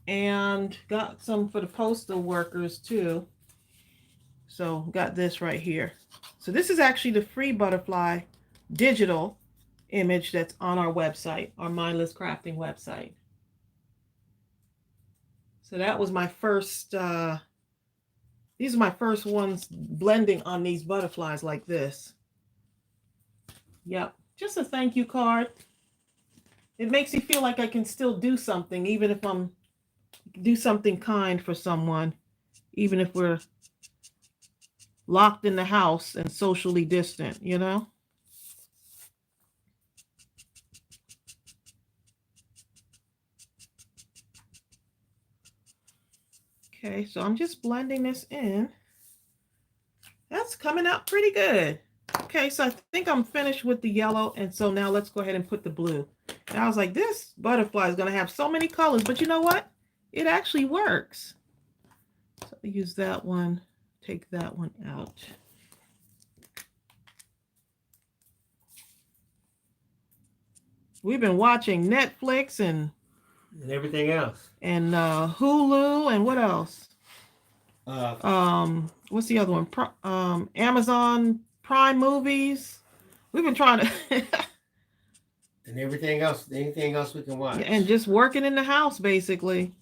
And got some for the postal workers too. So got this right here. So this is actually the free butterfly digital image that's on our website, our Mindless Crafting website. So that was my first These are my first ones blending on these butterflies like this. Yep. Just a thank you card. It makes me feel like I can still do something, even if I'm do something kind for someone, even if we're locked in the house and socially distant, you know? Okay, so I'm just blending this in. That's coming out pretty good. Okay, so I think I'm finished with the yellow, and so now let's go ahead and put the blue. And I was like, this butterfly is going to have so many colors, but you know what? It actually works. So I use that one, take that one out. We've been watching Netflix and everything else. And Hulu, and what else? What's the other one? Amazon Prime movies. We've been trying to and everything else, anything else we can watch. And just working in the house basically.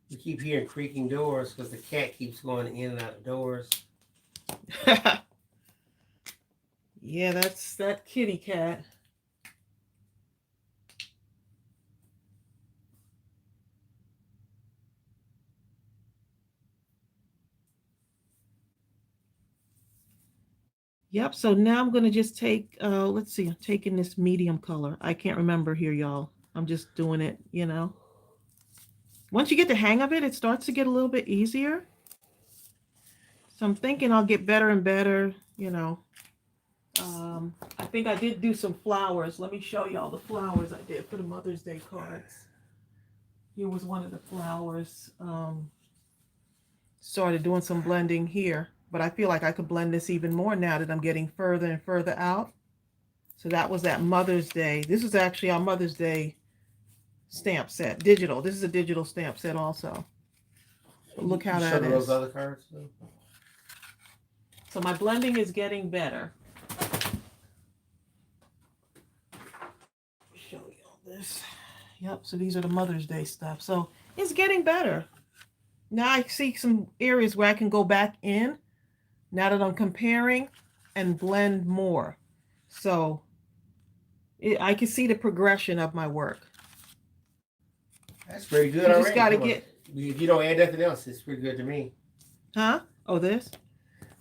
We keep hearing creaking doors because the cat keeps going in and out of doors. Yeah, that's that kitty cat. Yep, so now I'm going to just take, let's see, I'm taking this medium color. I can't remember here, y'all. I'm just doing it, you know. Once you get the hang of it, it starts to get a little bit easier. So I'm thinking I'll get better and better, you know. I think I did do some flowers. Let me show y'all the flowers I did for the Mother's Day cards. Here was one of the flowers. Started doing some blending here, but I feel like I could blend this even more now that I'm getting further and further out. So that was that Mother's Day. This is actually our Mother's Day stamp set, digital. This is a digital stamp set also. But look how that is. Those other cards too? So my blending is getting better. Show you all this. Yep, so these are the Mother's Day stuff. So it's getting better. Now I see some areas where I can go back in now that I'm comparing and blend more. So I can see the progression of my work. That's pretty good. You already. Just got to get. If you don't add nothing else, it's pretty good to me. Huh? Oh, this?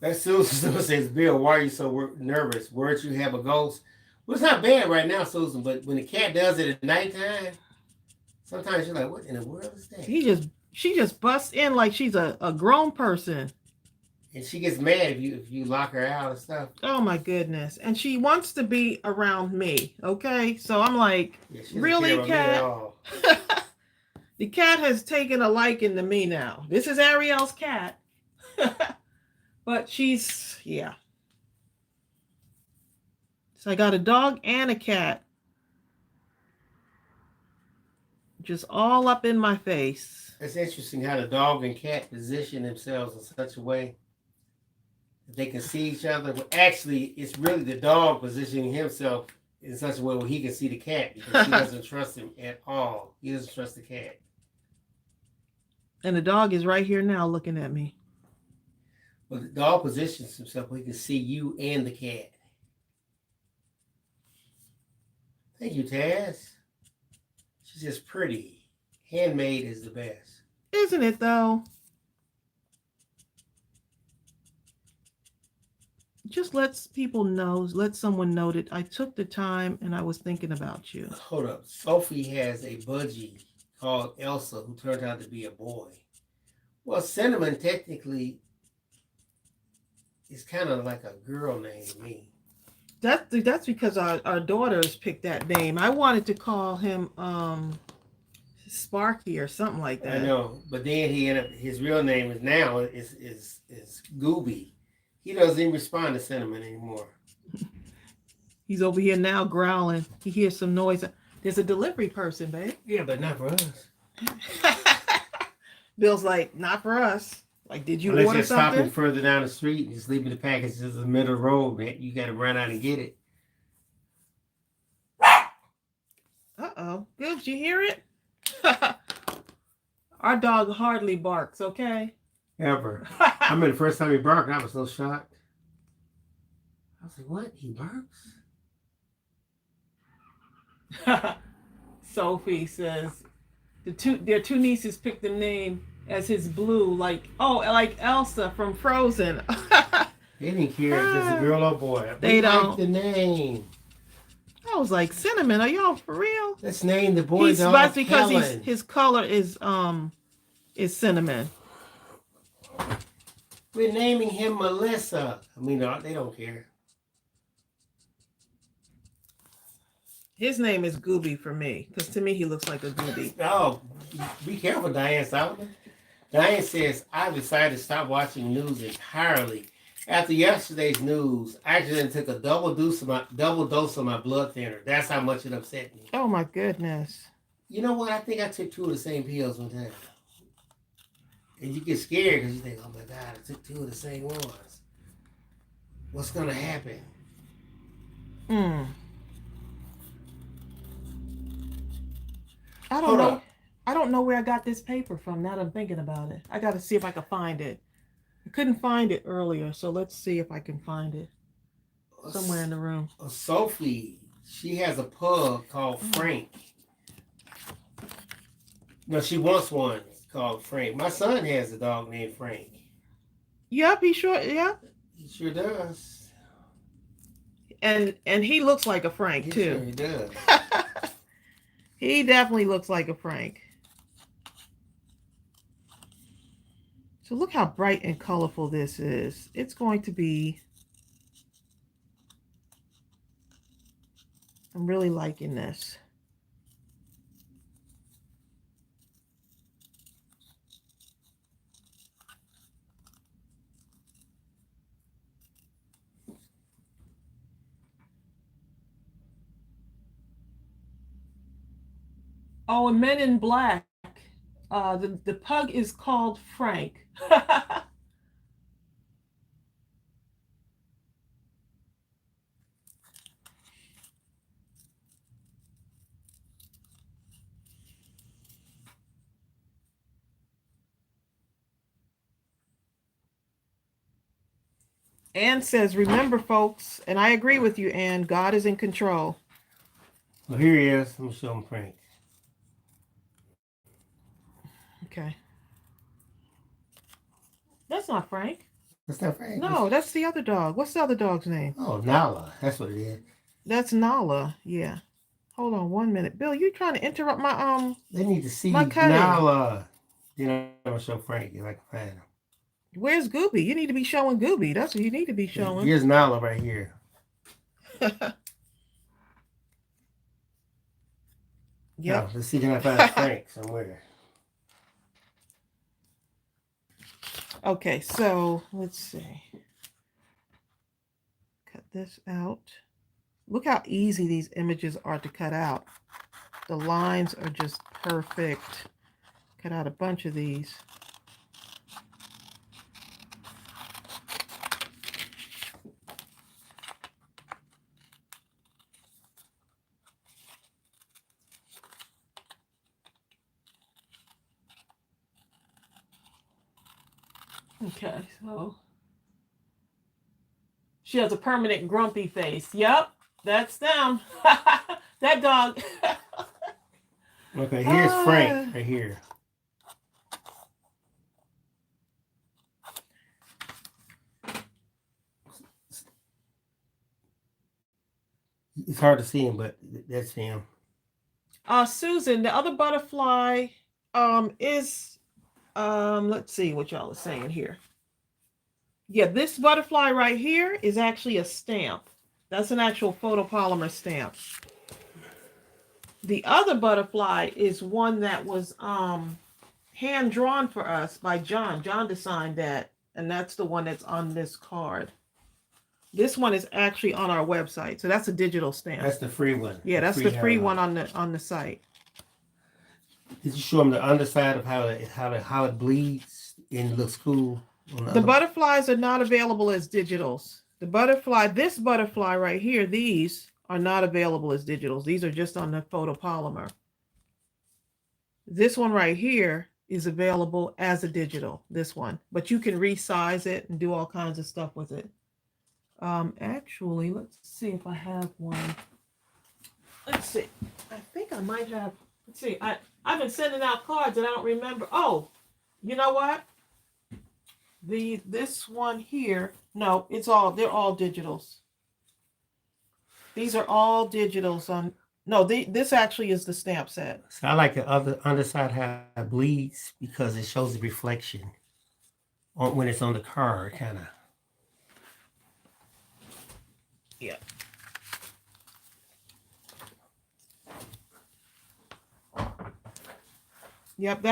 That Susan says, Bill, why are you so nervous? Weren't you have a ghost? Well, it's not bad right now, Susan, but when the cat does it at nighttime, sometimes you're like, what in the world is that? She just busts in like she's a grown person. And she gets mad if you lock her out and stuff. Oh my goodness. And she wants to be around me. Okay. So I'm like, really, cat? The cat has taken a liking to me now. This is Ariel's cat. But she's, yeah. So I got a dog and a cat. Just all up in my face. It's interesting how the dog and cat position themselves in such a way that they can see each other. But actually, it's really the dog positioning himself in such a way where he can see the cat because he doesn't trust him at all. He doesn't trust the cat. And the dog is right here now looking at me. Well, the dog positions himself where he can see you and the cat. Thank you, Taz. She's just pretty. Handmade is the best. Isn't it, though? Just lets people know, let someone know that I took the time and I was thinking about you. Hold up. Sophie has a budgie called Elsa who turned out to be a boy. Well, Cinnamon technically is kind of like a girl name to me. That's because our daughters picked that name. I wanted to call him Sparky or something like that. I know, but then he ended up, his real name is now is Gooby. He doesn't even respond to Cinnamon anymore. He's over here now growling. He hears some noise. There's a delivery person, babe. Yeah, but not for us. Bill's like, not for us. Like, did you Unless order you're something? stopping further down the street and just leaving the packages in the middle of the road, man. You got to run out and get it. Uh-oh. Bill, did you hear it? Our dog hardly barks, okay? Ever. I remember the first time he barked, I was so shocked. I was like, what? He barks? Sophie says their two nieces picked the name as his blue, like Elsa from Frozen. They didn't care if it's a girl or boy. They don't. Like the name. I was like, Cinnamon, are y'all for real? Let's name the boy dog That's because Helen. his color is cinnamon. We're naming him Melissa. I mean, they don't care. His name is Gooby for me, because to me he looks like a Gooby. Oh, be careful, Diane Solomon. Diane says, I've decided to stop watching news entirely. After yesterday's news, I accidentally took a double dose of my blood thinner. That's how much it upset me. Oh my goodness. You know what? I think I took 2 of the same pills one time. And you get scared because you think, oh my God, I took 2 of the same ones. What's going to happen? I don't know. I don't know where I got this paper from now that I'm thinking about it. I got to see if I can find it. I couldn't find it earlier, so let's see if I can find it somewhere in the room. Sophie, she has a pug called Frank. No, she wants one called Frank. My son has a dog named Frank. Yep, he sure does. And he looks like a Frank too. Sure he does. He definitely looks like a Frank. So look how bright and colorful this is. It's going to be... I'm really liking this. Oh, and Men in Black. The pug is called Frank. Ann says, remember, folks, and I agree with you, Ann, God is in control. Well, here he is. Let me show him Frank. Okay. That's not Frank. That's not Frank. No, that's the other dog. What's the other dog's name? Oh, Nala. That's what it is. That's Nala. Yeah. Hold on 1 minute. Bill, you trying to interrupt my They need to see my cutting. Nala. Then I'm gonna show Frank if I can find him. Where's Gooby? You need to be showing Gooby. That's what you need to be showing. Here's Nala right here. Yep. Now, let's see, can I find Frank somewhere? Okay, so let's see. Cut this out. Look how easy these images are to cut out. The lines are just perfect. Cut out a bunch of these. Okay, so she has a permanent grumpy face. Yep, that's them. That dog. Okay, here's Frank right here. It's hard to see him, but that's him. Susan, the other butterfly is let's see what y'all are saying here. Yeah, this butterfly right here is actually a stamp. That's an actual photopolymer stamp. The other butterfly is one that was hand drawn for us by John. John designed that, and that's the one that's on this card. This one is actually on our website, so that's a digital stamp. That's the free one. Yeah, that's the free one on the site. Did you show them the underside of how it bleeds and looks cool? The butterflies are not available as digitals. This butterfly right here, these are not available as digitals. These are just on the photopolymer. This one right here is available as a digital, this one, but you can resize it and do all kinds of stuff with it. Actually, let's see if I have one. Let's see. I think I might have. Let's see. I've been sending out cards and I don't remember. Oh, you know what? This one here. No, they're all digitals. These are all digitals on. No, this actually is the stamp set. So I like the other underside how it bleeds because it shows the reflection when it's on the card, kind of. Yeah. Yep,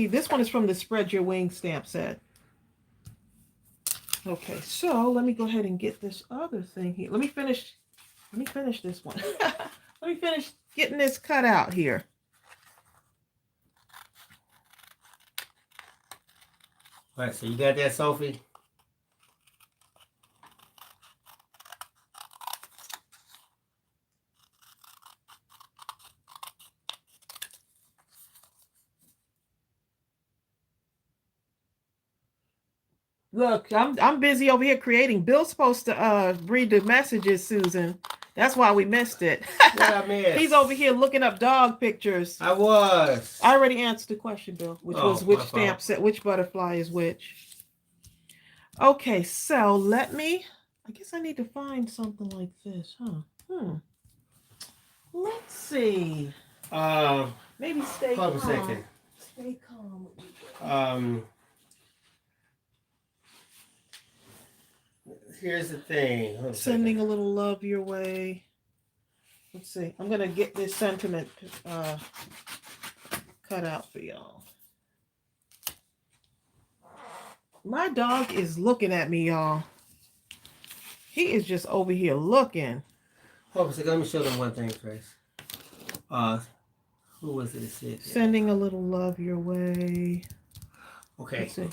this one is from the Spread Your Wings stamp set. Okay, so let me go ahead and get this other thing here. Let me finish this one. Let me finish getting this cut out here. All right, so you got that, Sophie? Look, I'm busy over here creating. Bill's supposed to read the messages, Susan. That's why we missed it. What I missed? He's over here looking up dog pictures. I was. I already answered the question, Bill, which was which stamp set, which butterfly is which. Okay, so I guess I need to find something like this, huh? Let's see. Maybe stay calm. Hold a second. Stay calm. Here's the thing. Sending a little love your way. Let's see. I'm gonna get this sentiment cut out for y'all. My dog is looking at me, y'all. He is just over here looking. Hold on a second. Let me show them one thing, Trace. Who was it that said that? Sending a little love your way. Okay. Let's see.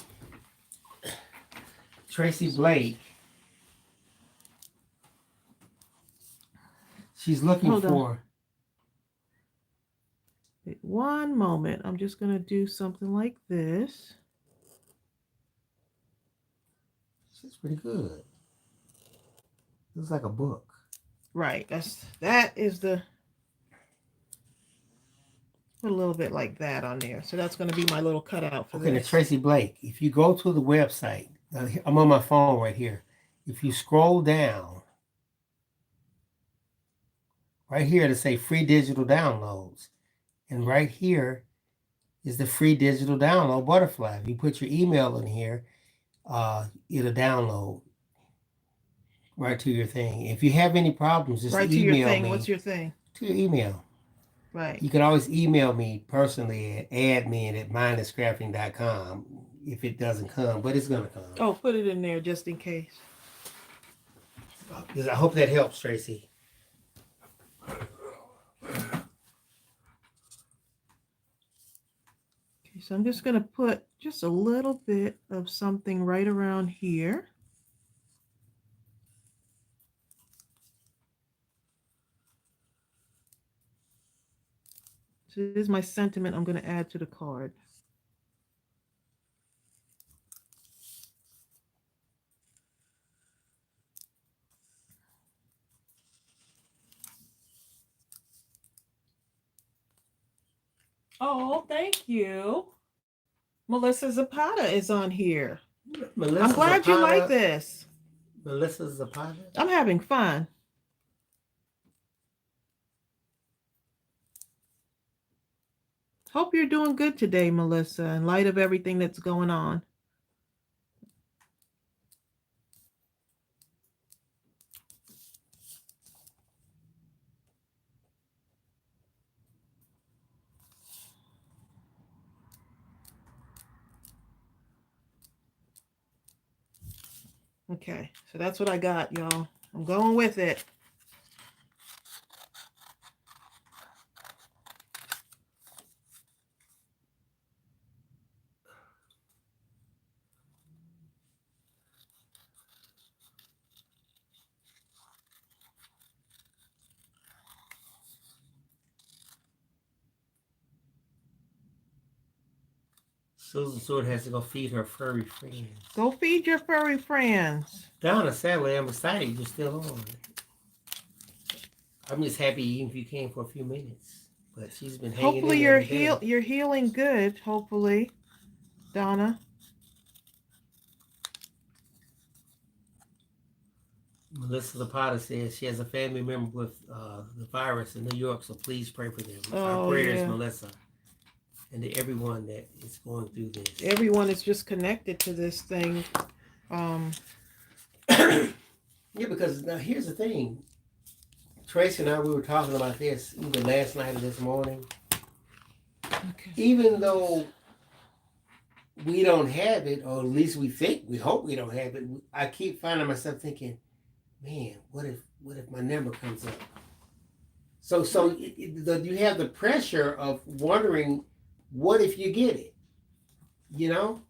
Tracy Blake. She's looking Hold for. on. Wait one moment. I'm just going to do something like this. She's pretty good. Looks like a book. Right. That is the. Put a little bit like that on there. So that's going to be my little cutout for this. Okay, now Tracy Blake, if you go to the website, I'm on my phone right here. If you scroll down, right here to say free digital downloads. And right here is the free digital download butterfly. If you put your email in here, it'll download right to your thing. If you have any problems, just right to email your thing. me. What's your thing? To your email. Right. You can always email me personally at admin@mindlesscrafting.com if it doesn't come, but it's going to come. Oh, put it in there just in case. I hope that helps, Tracy. Okay, so I'm just going to put just a little bit of something right around here. So this is my sentiment I'm going to add to the card. Oh, thank you. Melissa Zapata is on here. Melissa I'm glad Zapata, you like this. Melissa Zapata? I'm having fun. Hope you're doing good today, Melissa, in light of everything that's going on. Okay, so that's what I got, y'all. I'm going with it. Susan Stewart has to go feed her furry friends. Go feed your furry friends. Donna, sadly, I'm excited you're still on. I'm just happy even if you came for a few minutes. But she's been hanging Hopefully in you're every day. you're healing good, hopefully, Donna. Melissa Zapata says she has a family member with the virus in New York, so please pray for them. Oh, Our prayers, yeah. Melissa, and to everyone that is going through this. Everyone is just connected to this thing. Yeah, because now here's the thing. Tracy and I, we were talking about this either last night or this morning. Okay. Even though we don't have it, or at least we hope we don't have it, I keep finding myself thinking, man, what if my number comes up? So you have the pressure of wondering, what if you get it? You know?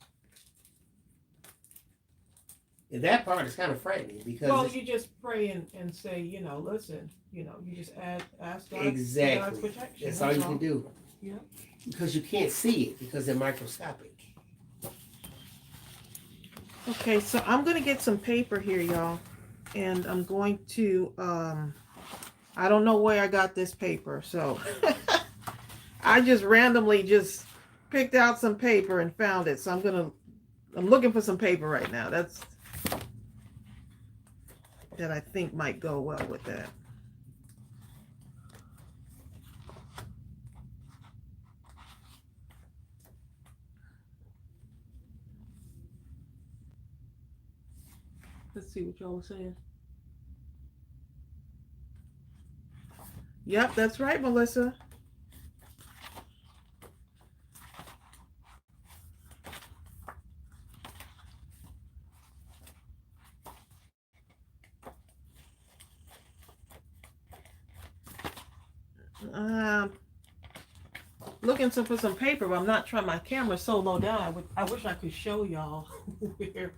And that part is kind of frightening because... Well, you just pray and say, listen, you just ask God, exactly. God's protection. That's all you can do. Yeah. Because you can't see it because they're microscopic. Okay, so I'm going to get some paper here, y'all. And I'm going to, I don't know where I got this paper, so I just randomly just picked out some paper and found it. So I'm looking for some paper right now. That I think might go well with that. Let's see what y'all were saying. Yep, that's right, Melissa. Looking for some paper, but I'm not trying. My camera's so low down. I wish I could show y'all where.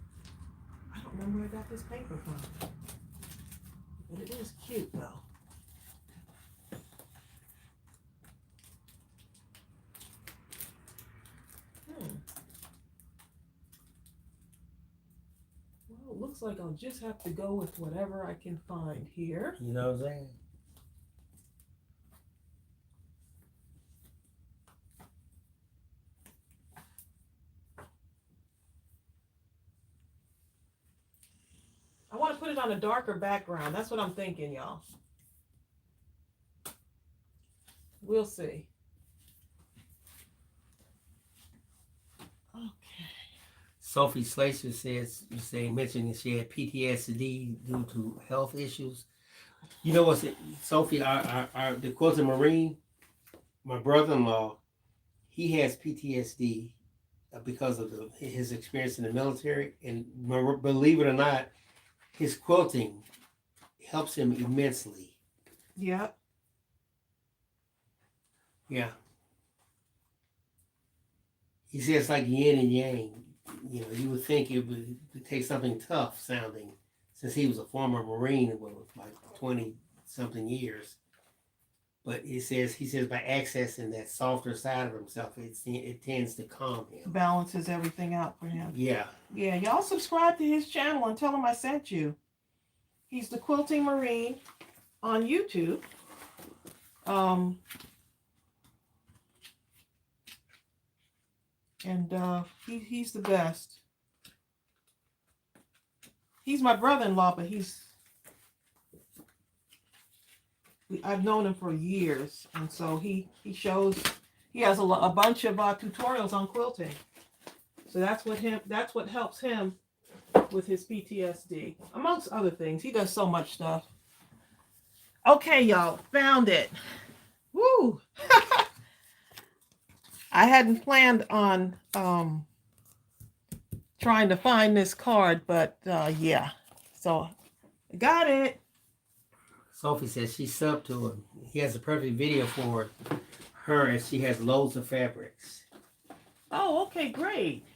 I don't remember where I got this paper from, but it is cute though. Well, it looks like I'll just have to go with whatever I can find here. You know what I'm saying? I want to put it on a darker background. That's what I'm thinking, y'all. We'll see. Okay. Sophie Slater mentioning she had PTSD due to health issues. You know what's it, Sophie? The quilting Marine, my brother-in-law, he has PTSD because of his experience in the military, and believe it or not, his quilting helps him immensely. Yeah. Yeah. He says it's like yin and yang. You would think it would take something tough sounding, since he was a former Marine with like 20-something years. But he says by accessing that softer side of himself, it tends to calm him. Balances everything out for him. Yeah. Yeah, y'all subscribe to his channel and tell him I sent you. He's the Quilting Marine on YouTube. He's the best. He's my brother-in-law, but I've known him for years, and so he has a bunch of tutorials on quilting. So that's what helps him with his PTSD, amongst other things. He does so much stuff. Okay, y'all, found it. Woo! I hadn't planned on trying to find this card, but yeah. So got it. Sophie says she subbed to him. He has a perfect video for her, and she has loads of fabrics. Oh, okay, great.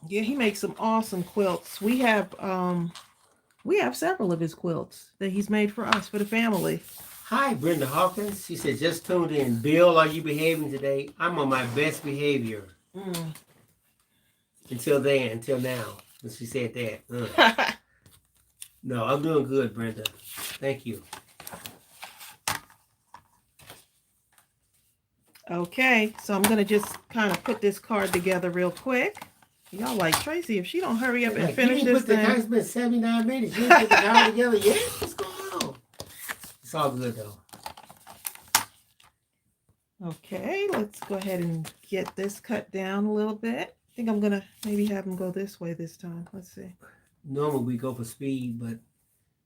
Yeah, he makes some awesome quilts. We have several of his quilts that he's made for us, for the family. Hi, Brenda Hawkins. She said, just tuned in. Bill, are you behaving today? I'm on my best behavior. Until now. When she said that. No, I'm doing good, Brenda. Thank you. Okay, so I'm going to just kind of put this card together real quick. Y'all like, Tracy, if she don't hurry up and finish this thing. It's been 79 minutes. You didn't put the card together yet? What's going on? It's all good, though. Okay, let's go ahead and get this cut down a little bit. I think I'm going to maybe have them go this way this time. Let's see. Normally we go for speed, but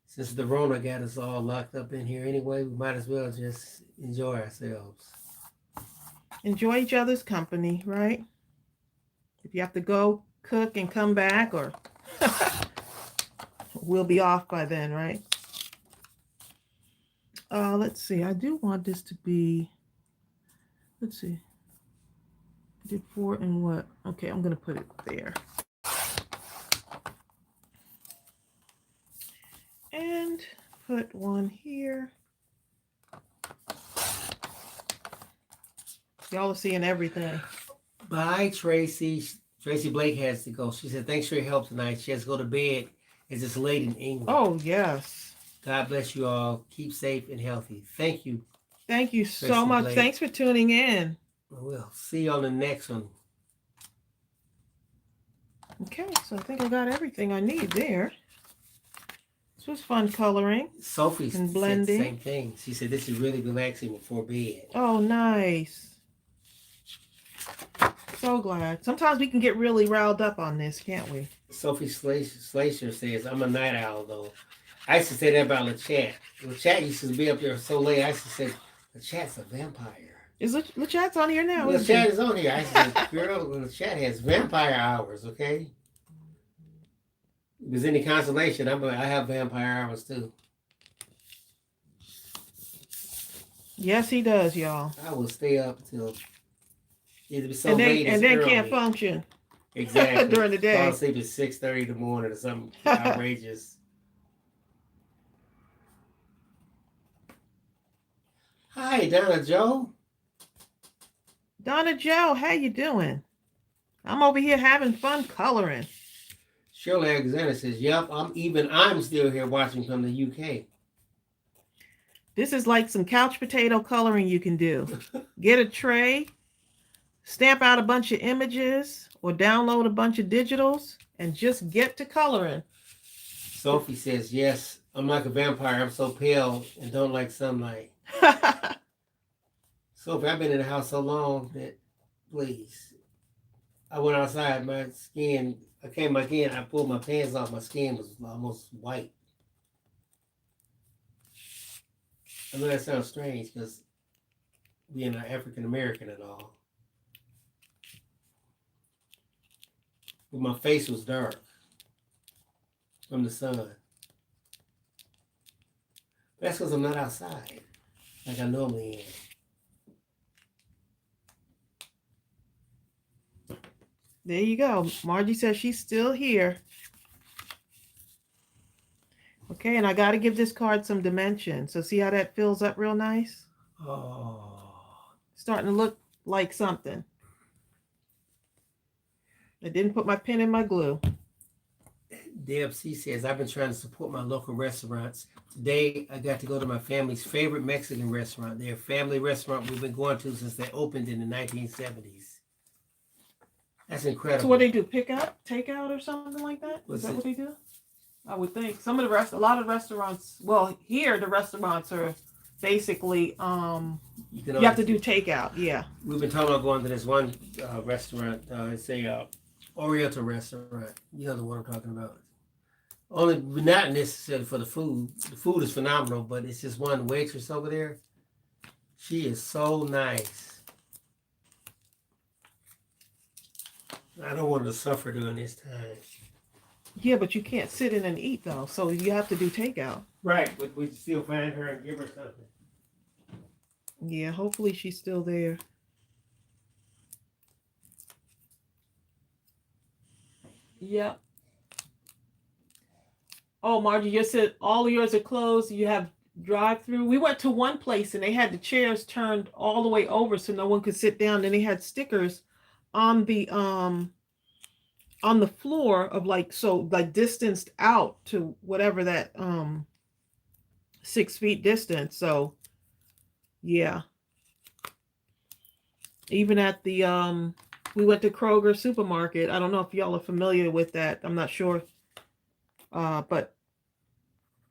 since the Rona got us all locked up in here anyway, we might as well just enjoy ourselves. Enjoy each other's company, right? If you have to go cook and come back, or we'll be off by then, right? Let's see. I do want this to be, let's see. I did 4 and what? Okay, I'm going to put it there. And put one here. Y'all are seeing everything. Bye, Tracy. Tracy Blake has to go. She said, thanks for your help tonight. She has to go to bed as it's late in England. Oh, yes. God bless you all. Keep safe and healthy. Thank you. Thank you so much. Blake. Thanks for tuning in. We'll see you on the next one. Okay, so I think I got everything I need there. This was fun coloring. Sophie and said blending. the same thing. She said, this is really relaxing before bed. Oh, nice. So glad. Sometimes we can get really riled up on this, can't we? Sophie Slater says, I'm a night owl, though. I used to say that about LeChat. LeChat used to be up there so late. I used to say, LeChat's a vampire. Is LeChat's on here now? LeChat is on here. I used to say, girl, LeChat has vampire hours, okay? If there's any consolation, I have vampire hours, too. Yes, he does, y'all. I will stay up till... It'll be so and then, late and then early. Can't function. Exactly. During the day. Fall asleep at 6:30 in the morning or something outrageous. Hi, Donna Joe. Donna Joe, how you doing? I'm over here having fun coloring. Shirley Alexander says, yep, I'm still here watching from the UK. This is like some couch potato coloring you can do. Get a tray, stamp out a bunch of images, or download a bunch of digitals, and just get to coloring. Sophie says, yes, I'm like a vampire. I'm so pale and don't like sunlight. Sophie, I've been in the house so long that, please. I went outside, my skin, I came back in, I pulled my pants off, my skin was almost white. I know that sounds strange because being an African American and all. But my face was dark from the sun. That's because I'm not outside like I normally am. There you go. Margie says she's still here. Okay, and I got to give this card some dimension. So see how that fills up real nice? Oh. Starting to look like something. I didn't put my pen in my glue. Deb C says, I've been trying to support my local restaurants. Today, I got to go to my family's favorite Mexican restaurant. Their family restaurant we've been going to since they opened in the 1970s. That's incredible. So what they do, takeout or something like that? Is that what they do? I would think. A lot of restaurants, well, here the restaurants are basically, you have to do takeout, yeah. We've been talking about going to this one restaurant, it's a Oriental restaurant. You know the one I'm talking about. Only not necessarily for the food. The food is phenomenal, but it's just one waitress over there. She is so nice. I don't want to suffer during this time. Yeah, but you can't sit in and eat though, so you have to do takeout. Right, but we still find her and give her something. Yeah, hopefully she's still there. Yep. Oh, Margie, you said all of yours are closed. You have drive through. We went to one place and they had the chairs turned all the way over so no one could sit down. Then they had stickers on the floor of like, so like distanced out to whatever that 6 feet distance. So yeah. Even at the we went to Kroger supermarket. I don't know if y'all are familiar with that. I'm not sure. But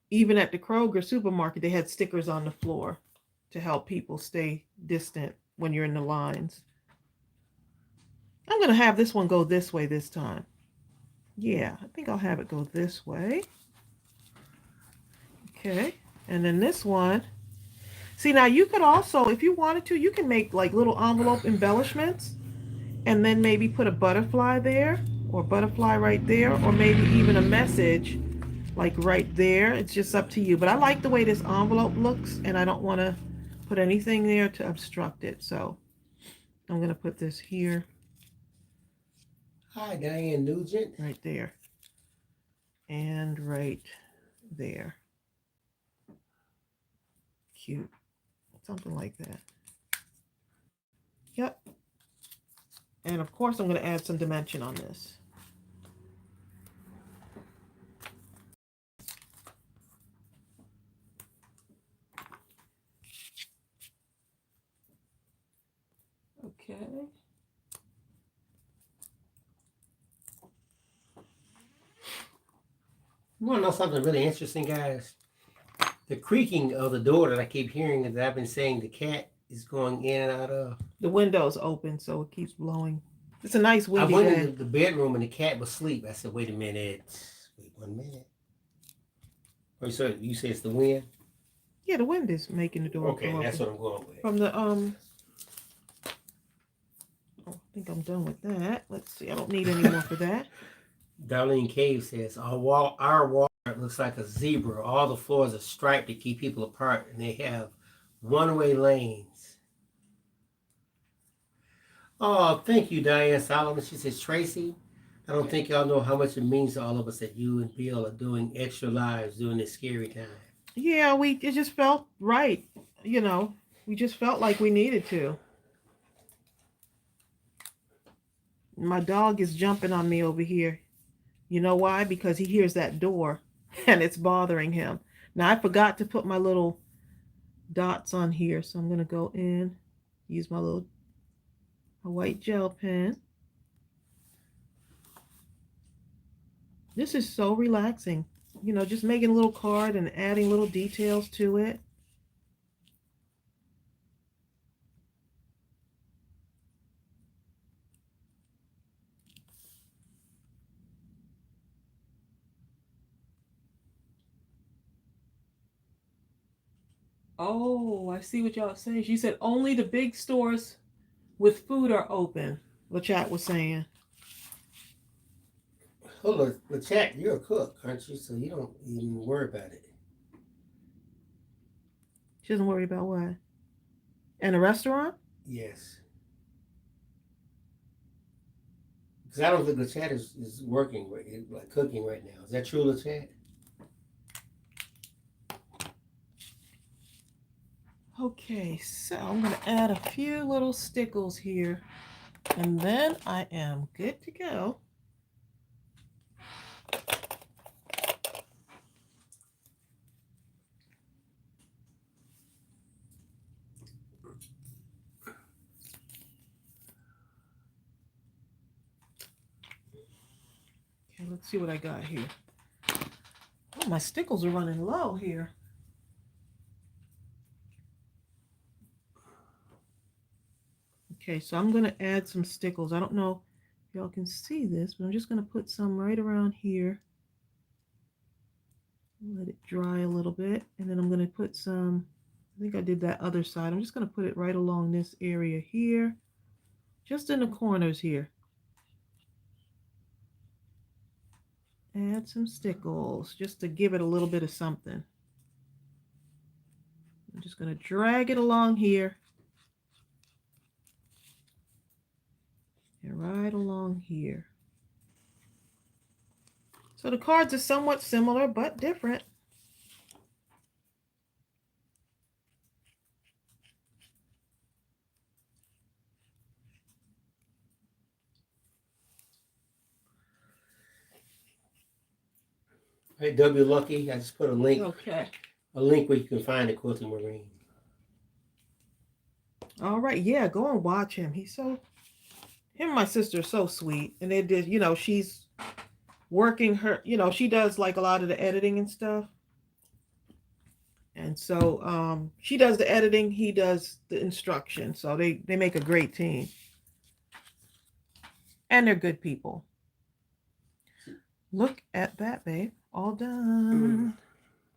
even at the Kroger supermarket, they had stickers on the floor to help people stay distant when you're in the lines. I'm going to have this one go this way this time. Yeah, I think I'll have it go this way. Okay. And then this one. See, now you could also, if you wanted to, you can make like little envelope embellishments and then maybe put a butterfly there or butterfly right there, or maybe even a message like right there. It's just up to you. But I like the way this envelope looks and I don't want to put anything there to obstruct it. So I'm going to put this here. Hi, Diane Nugent. Right there. And right there. Cute. Something like that. Yep. And of course I'm going to add some dimension on this. Okay. You want to know something really interesting, guys? The creaking of the door that I keep hearing that I've been saying the cat is going in and out of. The window's open, so it keeps blowing. It's a nice windy I went day. into the bedroom and the cat was asleep. I said, wait a minute. Wait 1 minute. Oh, so you say it's the wind? Yeah, the wind is making the door Okay, go that's open. what I'm going with. From the oh, I think I'm done with that. Let's see. I don't need any more for that. Darlene Cave says, our wall looks like a zebra. All the floors are striped to keep people apart, and they have one-way lanes. Oh, thank you, Diane Solomon. She says, Tracy, I don't think y'all know how much it means to all of us that you and Bill are doing extra lives during this scary time. Yeah, it just felt right. You know, we just felt like we needed to. My dog is jumping on me over here. You know why? Because he hears that door and it's bothering him. Now, I forgot to put my little dots on here, so I'm going to go in, use my white gel pen. This is so relaxing. You know, just making a little card and adding little details to it. Oh, I see what y'all are saying. She said only the big stores with food are open. What chat was saying. Oh, chat, you're a cook, aren't you? So you don't even worry about it. She doesn't worry about what? In a restaurant? Yes. Because I don't think the chat is working, like cooking right now. Is that true, the chat? Okay, so I'm going to add a few little stickles here. And then I am good to go. Okay, let's see what I got here. Oh, my stickles are running low here. Okay, so I'm going to add some stickles. I don't know if y'all can see this, but I'm just going to put some right around here. Let it dry a little bit. And then I'm going to put some, I think I did that other side. I'm just going to put it right along this area here, just in the corners here. Add some stickles just to give it a little bit of something. I'm just going to drag it along here. And right along here. So the cards are somewhat similar, but different. Hey, W Lucky, I just put a link Okay. where you can find the Quilting Marine. All right. Yeah, go and watch him. Him and my sister are so sweet. And they did, she's working her, she does like a lot of the editing and stuff. And so she does the editing, he does the instruction. So they make a great team. And they're good people. Look at that, babe. All done.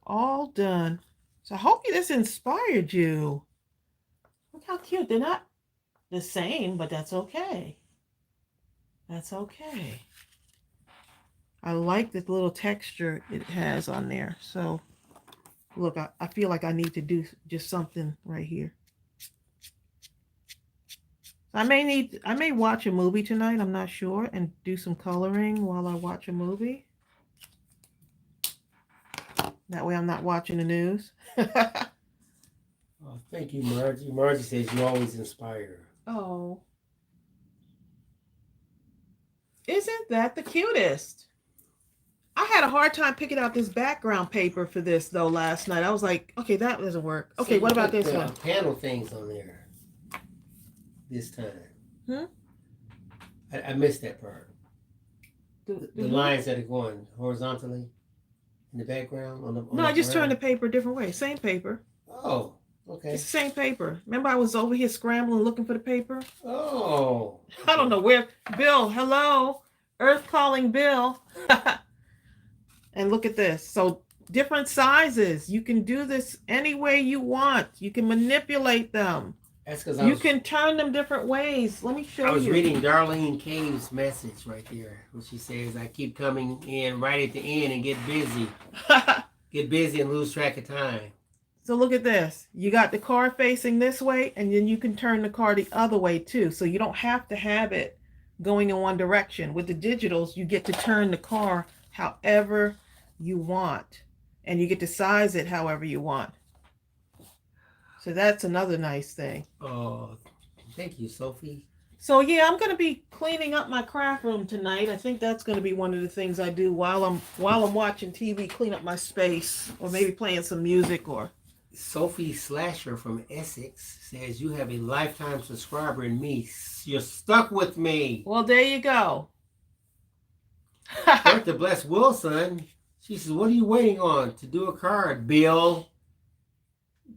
All done. So I hope this inspired you. Look how cute. They're not the same, but that's okay. That's okay. I like the little texture it has on there. So look, I feel like I need to do just something right here. I may watch a movie tonight, I'm not sure, and do some coloring while I watch a movie. That way I'm not watching the news. Oh, thank you, Margie. Margie says you always inspire. Oh. Isn't that the cutest? I had a hard time picking out this background paper for this, though, last night. I was like, okay, that doesn't work. Okay, what about this one? Panel things on there this time. I missed that part. The lines that are going horizontally in the background. No, I just turned the paper a different way. Same paper. Oh, okay. It's the same paper. Remember I was over here scrambling looking for the paper? Oh. Okay. I don't know where. Bill, hello. Earth calling Bill. And look at this. So different sizes. You can do this any way you want. You can manipulate them. That's because you can turn them different ways. Let me show you. I was reading Darlene Cave's message right there, where she says, I keep coming in right at the end and get busy. Get busy and lose track of time. So look at this. You got the car facing this way, and then you can turn the car the other way too. So you don't have to have it going in one direction. With the digitals, you get to turn the car however you want. And you get to size it however you want. So that's another nice thing. Oh, thank you, Sophie. So yeah, I'm going to be cleaning up my craft room tonight. I think that's going to be one of the things I do while I'm watching TV, clean up my space, or maybe playing some music. Or Sophie Slasher from Essex says, you have a lifetime subscriber in me. You're stuck with me. Well, there you go. Bertha Bless Wilson, she says, what are you waiting on to do a card, Bill?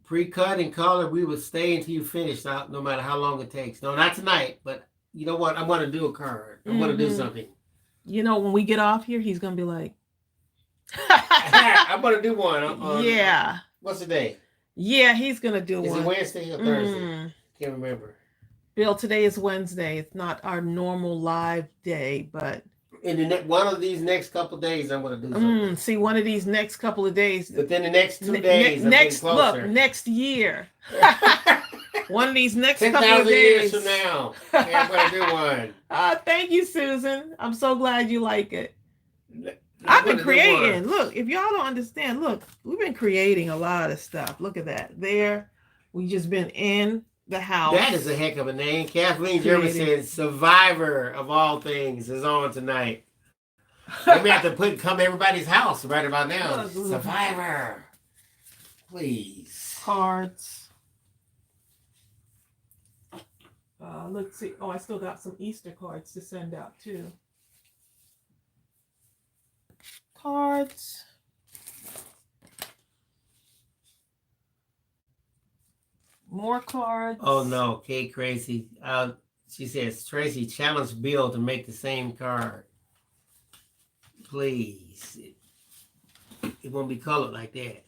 Pre-cut and color, we would stay until you finish, no matter how long it takes. No, not tonight, but you know what? I'm going to do a card. I'm going to do something. You know, when we get off here, he's going to be like... I'm going to do one. Yeah. What's the day? Yeah, he's going to do one. Is it Wednesday or Thursday? Can't remember. Bill, today is Wednesday. It's not our normal live day, but... In one of these next couple of days, I'm going to do something. See, one of these next couple of days. But then the next 2 days, next year. One of these next couple of days. 10,000 years from now, I'm going to do one. Thank you, Susan. I'm so glad you like it. I've been creating. Look, if y'all don't understand, look, we've been creating a lot of stuff. Look at that. There, we just been in the house. That is a heck of a name. Kathleen German said, Survivor of all things is on tonight. Maybe have to come to everybody's house right about now. Survivor. Please. Cards. Let's see. Oh, I still got some Easter cards to send out too. Cards. More cards. Oh no, Kate Crazy. She says, Tracy, challenge Bill to make the same card. Please. It won't be colored like that.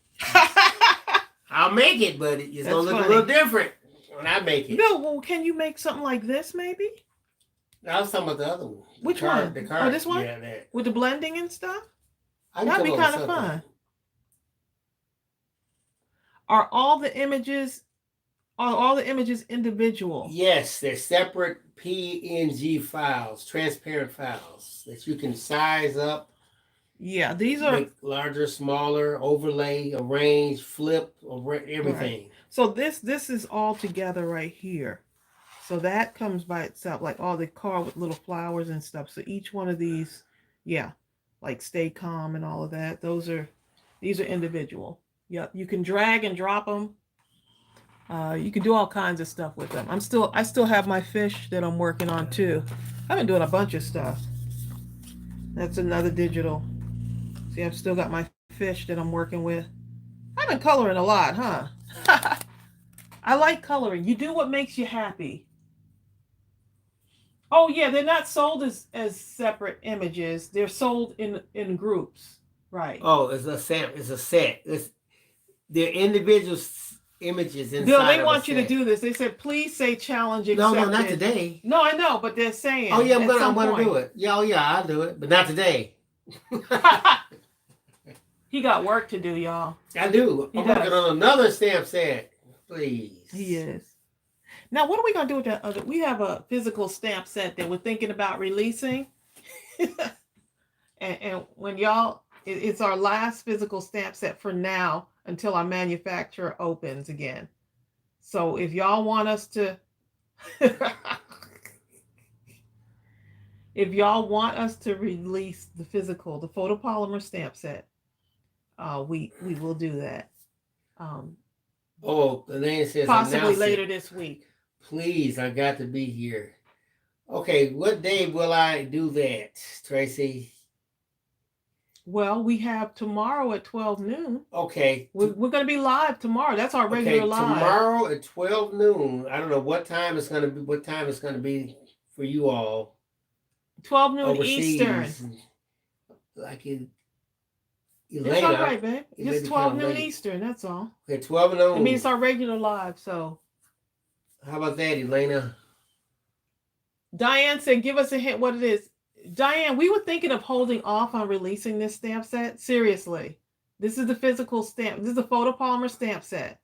I'll make it, but it's going to look a little different when I make it. No, well, can you make something like this maybe? I was talking about the other one. Which one? The card. Oh, this one? Yeah, that. With the blending and stuff? That'd be kind of fun. Are all the images individual? Yes, they're separate PNG files, transparent files that you can size up. Yeah, these are make larger, smaller, overlay, arrange, flip, everything. Right. So this is all together right here. So that comes by itself, like all the card with little flowers and stuff. So each one of these, yeah. like Stay Calm and all of that. These are individual. Yep, you can drag and drop them. You can do all kinds of stuff with them. I still have my fish that I'm working on too. I've been doing a bunch of stuff. That's another digital. See, I've still got my fish that I'm working with. I've been coloring a lot, huh? I like coloring. You do what makes you happy. Oh yeah, they're not sold as separate images. They're sold in groups, right? Oh, it's a set. It's a set. They're individual images inside. Bill, they want you to do this. They said, please say challenge accepted. No, not today. No, I know, but they're saying. Oh yeah, I'm gonna do it. Yeah, I'll do it, but not today. He got work to do, y'all. I do. I'm working on another stamp set. Please. He is. Now, what are we gonna do with that other? We have a physical stamp set that we're thinking about releasing, and when y'all, it's our last physical stamp set for now until our manufacturer opens again. So if y'all want us to, if y'all want us to release the physical, the photopolymer stamp set, we will do that. Elaine says Possibly later this week. Please, I got to be here. Okay, what day will I do that, Tracy? Well, we have tomorrow at 12 noon. Okay. We're going to be live tomorrow. That's our regular live. Tomorrow at 12 noon. I don't know what time it's going to be for you all. 12 noon overseas. Eastern. Like Elena. It's all right, babe. It's 12 noon Eastern, that's all. Okay, 12 noon. I mean, it's our regular live, so. How about that, Elena? Diane said, give us a hint what it is. Diane, we were thinking of holding off on releasing this stamp set. Seriously. This is the physical stamp. This is the photopolymer stamp set.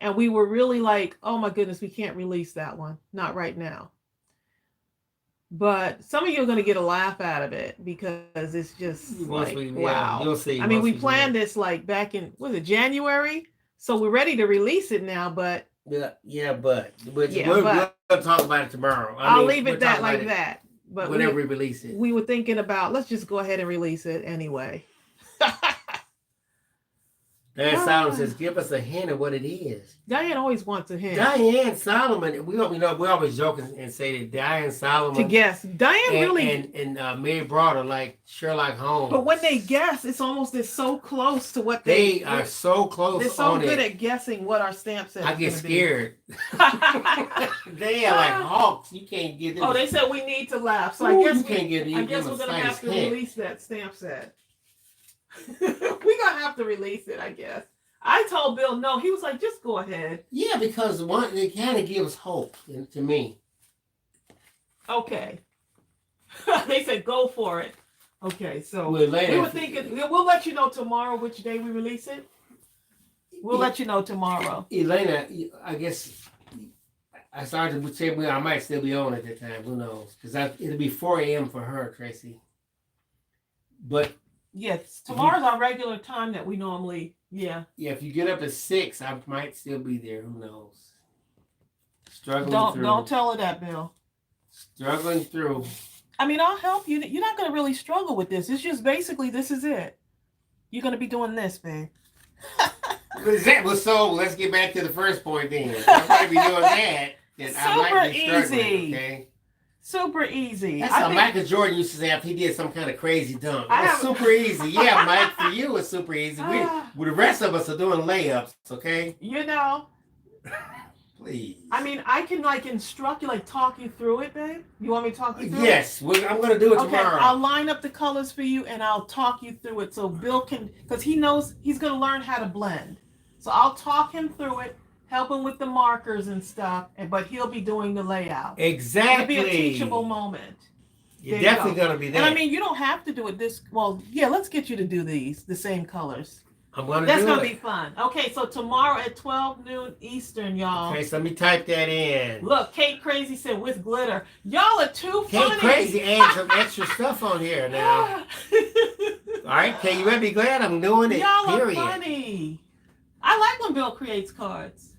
And we were really like, oh my goodness, we can't release that one. Not right now. But some of you are going to get a laugh out of it because it's just like, wow. You'll see. I mean, we planned this like back in, was it January? So we're ready to release it now, but. But we'll talk about it tomorrow. I'll leave it that like that. But whenever we release it. We were thinking about, let's just go ahead and release it anyway. Diane Solomon says, give us a hint of what it is. Diane always wants a hint. Diane Solomon, we always joke and say that Diane Solomon. To guess. Diane really. And Mary Broader, like Sherlock Holmes. But when they guess, it's so close to what they are so close. They're so good at guessing what our stamp set is. I get scared. They are like hawks. You can't get them. Oh, they said we need to laugh. So I guess we're going to have to release that stamp set. We're gonna have to release it, I guess. I told Bill no. He was like, just go ahead. Yeah, because it kind of gives hope to me. Okay. They said go for it. Okay, so we were thinking we'll let you know tomorrow which day we release it. We'll let you know tomorrow. Elena, I guess I started to say I might still be on at that time. Who knows? Because it'll be 4 a.m. for her, Tracy. But yes, tomorrow's our regular time that we normally, Yeah, if you get up at 6, I might still be there. Who knows? Don't tell her that, Bill. Struggling through. I mean, I'll help you. You're not going to really struggle with this. It's just basically, this is it. You're going to be doing this, babe. So let's get back to the first point then. If I'm going to be doing that, then I might be struggling, okay? Super easy. That's how Michael Jordan used to say after he did some kind of crazy dunk. It's super easy. Yeah, Mike, for you it's super easy. The rest of us are doing layups, okay? You know. Please. I mean, I can instruct you, talk you through it, babe. You want me to talk you through it? Yes, I'm going to do it tomorrow. I'll line up the colors for you and I'll talk you through it so Bill can, because he knows he's going to learn how to blend. So I'll talk him through it. Help him with the markers and stuff, but he'll be doing the layout. Exactly. It'll be a teachable moment. You're definitely going to be there. And I mean, you don't have to do it let's get you to do the same colors. I'm going to do it. That's going to be fun. Okay, so tomorrow at 12 noon Eastern, y'all. Okay, so let me type that in. Look, Kate Crazy said with glitter. Y'all are too funny. Kate Crazy added some extra stuff on here now. All right, Kate, you better be glad I'm doing it, Y'all period. are funny. I like when Bill creates cards.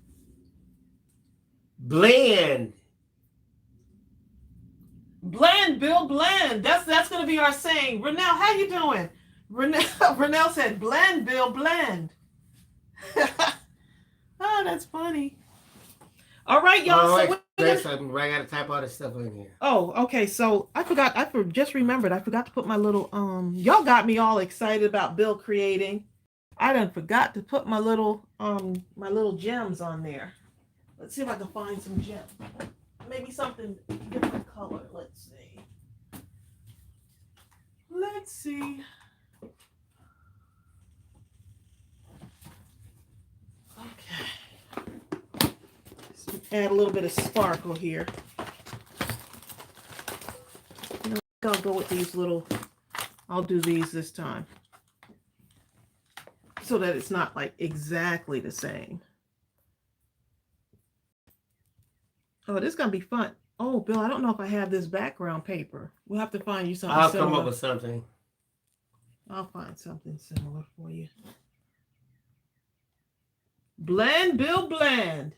Blend. Blend, Bill, blend. That's gonna be our saying. Renell, how you doing? Renell said, blend, Bill, blend. Oh, that's funny. All right, y'all. Oh, So there's something. I gotta type all this stuff in here. oh, okay. So I forgot. Just remembered. I forgot to put my little. Y'all got me all excited about Bill creating. I done forgot to put my little gems on there. Let's see if I can find some gems. Maybe something different color. Let's see. Let's see. Okay. Let's add a little bit of sparkle here. You know, I'll go with these little. I'll do these this time, so that it's not like exactly the same. Oh, this is gonna be fun. Oh, Bill, I don't know if I have this background paper. We'll have to find you something similar. I'll come up with something. I'll find something similar for you. Blend, Bill, blend.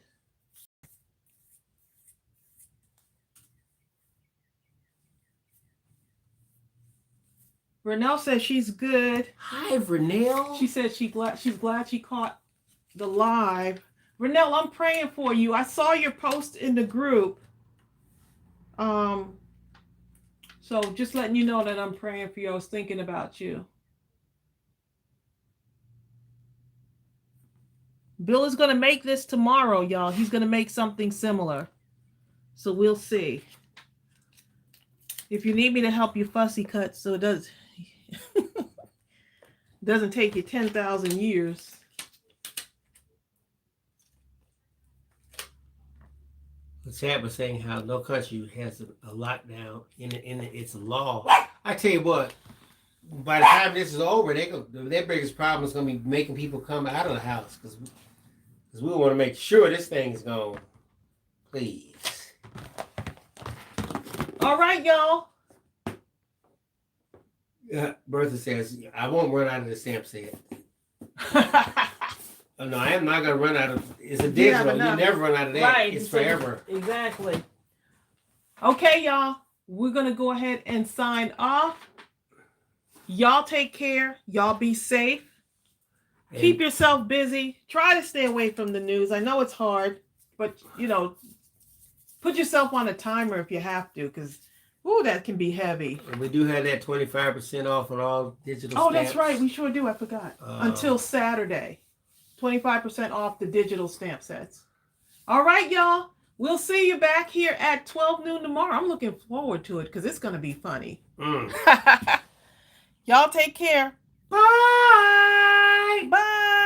Renell says she's good. Hi, Renell. She said she's glad she caught the live. Renell, I'm praying for you. I saw your post in the group. So just letting you know that I'm praying for you. I was thinking about you. Bill is going to make this tomorrow, y'all. He's going to make something similar. So we'll see. If you need me to help you fussy cut so it doesn't take you 10,000 years. The chat was saying how no country has a lockdown in its law. I tell you what, by the time this is over, their biggest problem is going to be making people come out of the house because we want to make sure this thing is gone. Please. All right, y'all. Bertha says, I won't run out of the stamp set. Oh, no, I am not going to run out of. It's a digital. You never run out of that. Right. It's forever. Exactly. Okay, y'all. We're going to go ahead and sign off. Y'all take care. Y'all be safe. And keep yourself busy. Try to stay away from the news. I know it's hard, but, put yourself on a timer if you have to, because, that can be heavy. And we do have that 25% off on all digital stamps. Oh, that's right. We sure do. I forgot. Until Saturday. 25% off the digital stamp sets. All right, y'all. We'll see you back here at 12 noon tomorrow. I'm looking forward to it because it's going to be funny. Y'all take care. Bye. Bye.